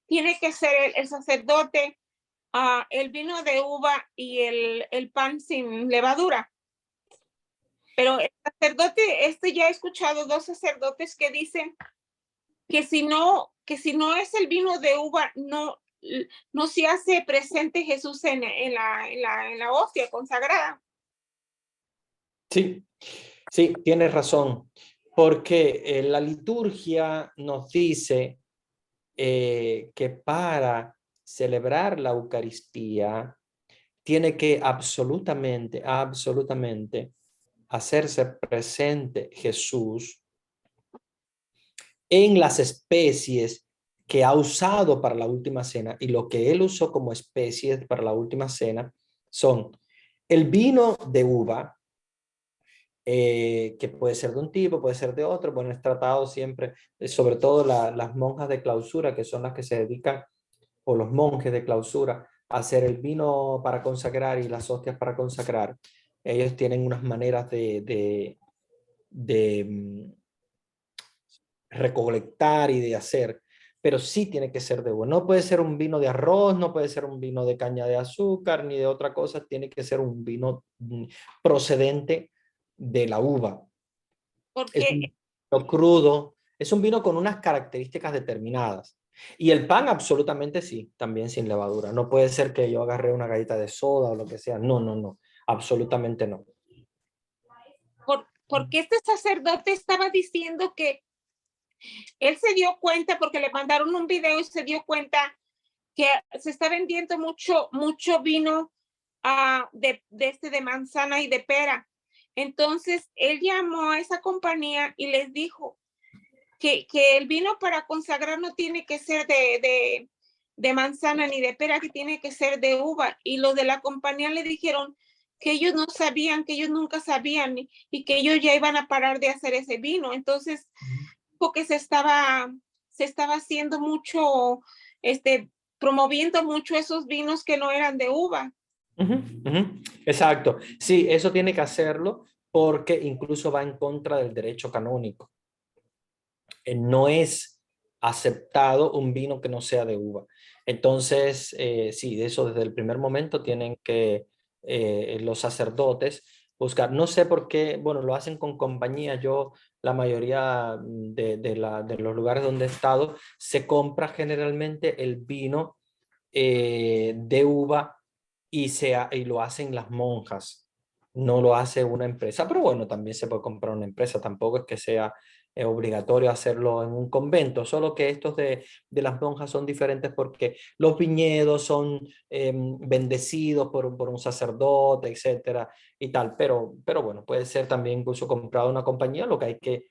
tiene que ser el sacerdote, el vino de uva y el pan sin levadura. Pero el sacerdote, ya he escuchado dos sacerdotes que dicen que si no que si no es el vino de uva, no se hace presente Jesús en la hostia consagrada. Sí, sí, tienes razón, porque la liturgia nos dice que para celebrar la Eucaristía tiene que absolutamente hacerse presente Jesús en las especies que ha usado para la última cena, y lo que él usó como especies para la última cena son el vino de uva, que puede ser de un tipo, puede ser de otro. Bueno, es tratado siempre, sobre todo las monjas de clausura, que son las que se dedican, o los monjes de clausura, a hacer el vino para consagrar y las hostias para consagrar. Ellos tienen unas maneras de recolectar y de hacer, pero sí tiene que ser de uva. No puede ser un vino de arroz, no puede ser un vino de caña de azúcar, ni de otra cosa. Tiene que ser un vino procedente de la uva. Es un Porque vino crudo, es un vino con unas características determinadas. Y el pan absolutamente sí, también sin levadura. No puede ser que yo agarre una galleta de soda o lo que sea. No, no, no, absolutamente no. porque este sacerdote estaba diciendo que él se dio cuenta, porque le mandaron un video y se dio cuenta que se está vendiendo mucho vino de manzana y de pera. Entonces, él llamó a esa compañía y les dijo que el vino para consagrar no tiene que ser de manzana ni de pera, que tiene que ser de uva. Y los de la compañía le dijeron que ellos no sabían, que ellos nunca sabían, y que ellos ya iban a parar de hacer ese vino. Entonces, porque se estaba haciendo mucho, promoviendo mucho esos vinos que no eran de uva. Exacto. Sí, eso tiene que hacerlo porque incluso va en contra del derecho canónico. No es aceptado un vino que no sea de uva. Entonces, sí, de eso desde el primer momento tienen que los sacerdotes buscar. No sé por qué, bueno, lo hacen con compañía. Yo, la mayoría de los lugares donde he estado, se compra generalmente el vino de uva y lo hacen las monjas. No lo hace una empresa, pero bueno, también se puede comprar una empresa. Tampoco es que sea obligatorio hacerlo en un convento, solo que estos de las monjas son diferentes porque los viñedos son bendecidos por un sacerdote, etcétera, y tal. Pero bueno, puede ser también incluso comprado una compañía. Lo que hay que,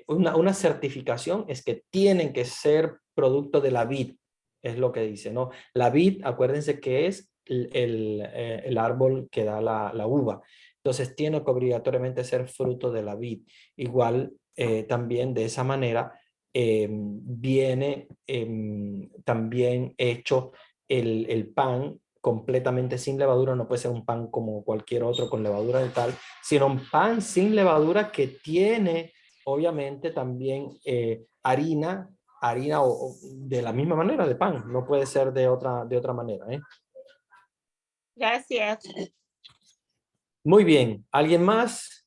una certificación es que tienen que ser producto de la vid, es lo que dice, ¿no? La vid, acuérdense que es el árbol que da la uva. Entonces tiene que obligatoriamente ser fruto de la vid. Igual también de esa manera viene también hecho el pan completamente sin levadura. No puede ser un pan como cualquier otro con levadura y tal, sino un pan sin levadura que tiene obviamente también harina o de la misma manera de pan. No puede ser de otra manera, ¿eh? Gracias. Muy bien. ¿Alguien más?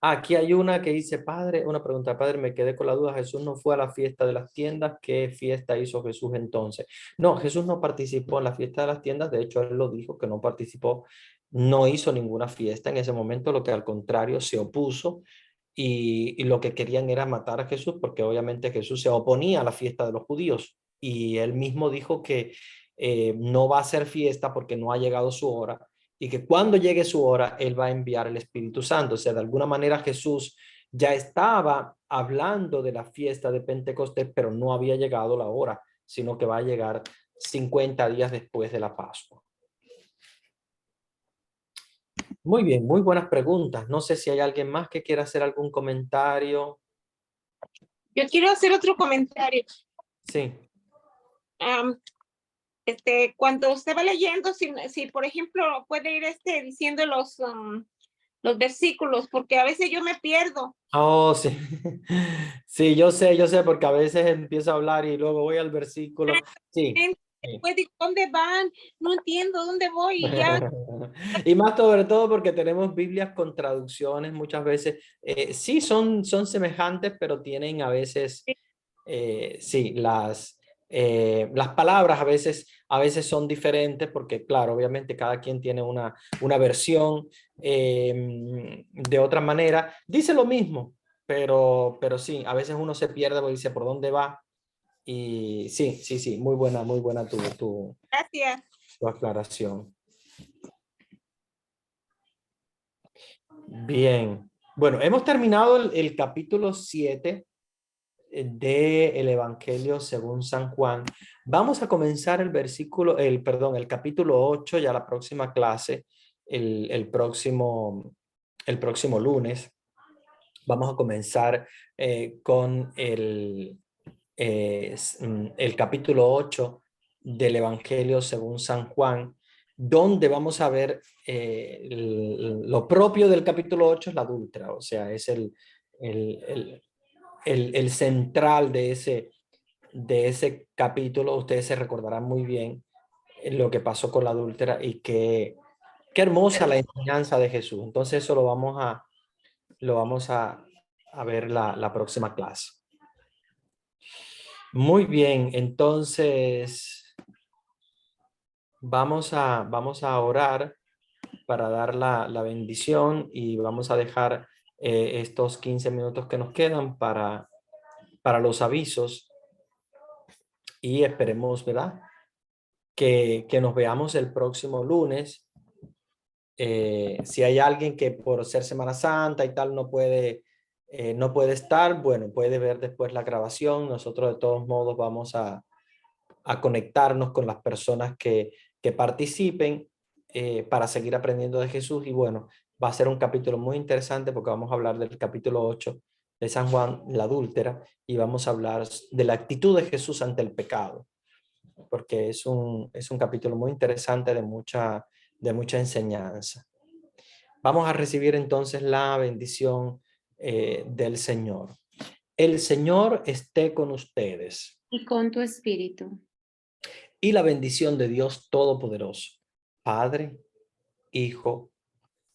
Aquí hay una que dice, padre, una pregunta, padre, me quedé con la duda. Jesús no fue a la fiesta de las tiendas. ¿Qué fiesta hizo Jesús entonces? No, Jesús no participó en la fiesta de las tiendas. De hecho, él lo dijo que no participó, no hizo ninguna fiesta en ese momento, lo que al contrario se opuso y lo que querían era matar a Jesús, porque obviamente Jesús se oponía a la fiesta de los judíos y él mismo dijo que no va a ser fiesta porque no ha llegado su hora, y que cuando llegue su hora, Él va a enviar el Espíritu Santo. O sea, de alguna manera Jesús ya estaba hablando de la fiesta de Pentecostés, pero no había llegado la hora, sino que va a llegar 50 días después de la Pascua. Muy bien, muy buenas preguntas. No sé si hay alguien más que quiera hacer algún comentario. Yo quiero hacer otro comentario. Sí. Cuando usted va leyendo, si por ejemplo puede ir diciendo los versículos, porque a veces yo me pierdo. Oh, sí. Sí, yo sé, porque a veces empiezo a hablar y luego voy al versículo. Sí. Después digo, ¿dónde van? No entiendo dónde voy y ya. Y más sobre todo porque tenemos Biblias con traducciones muchas veces. Sí, son semejantes, pero tienen a veces sí, las palabras a veces son diferentes porque, claro, obviamente cada quien tiene una versión de otra manera. Dice lo mismo, pero sí, a veces uno se pierde porque dice por dónde va. Y sí, sí, sí, muy buena Gracias. tu aclaración. Bien. Bueno, hemos terminado el capítulo 7 del Evangelio según San Juan. Vamos a comenzar el capítulo 8 ya la próxima clase, el próximo lunes. Vamos a comenzar con el capítulo 8 del Evangelio según San Juan, donde vamos a ver lo propio del capítulo 8 es la adúltera, o sea, es el, el central de ese capítulo. Ustedes se recordarán muy bien lo que pasó con la adúltera y qué hermosa la enseñanza de Jesús. Entonces eso lo vamos a ver la próxima clase. Muy bien, entonces vamos a orar para dar la bendición y vamos a dejar estos 15 minutos que nos quedan para los avisos y esperemos, ¿verdad? Que nos veamos el próximo lunes. Si hay alguien que por ser Semana Santa y tal no puede estar, bueno, puede ver después la grabación. Nosotros de todos modos vamos a conectarnos con las personas que participen para seguir aprendiendo de Jesús. Y bueno, va a ser un capítulo muy interesante porque vamos a hablar del capítulo 8 de San Juan, la adúltera, y vamos a hablar de la actitud de Jesús ante el pecado, porque es un capítulo muy interesante de mucha enseñanza. Vamos a recibir entonces la bendición del Señor. El Señor esté con ustedes. Y con tu espíritu. Y la bendición de Dios Todopoderoso, Padre, Hijo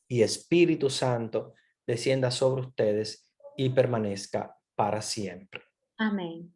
y Espíritu Santo, descienda sobre ustedes y permanezca para siempre. Amén.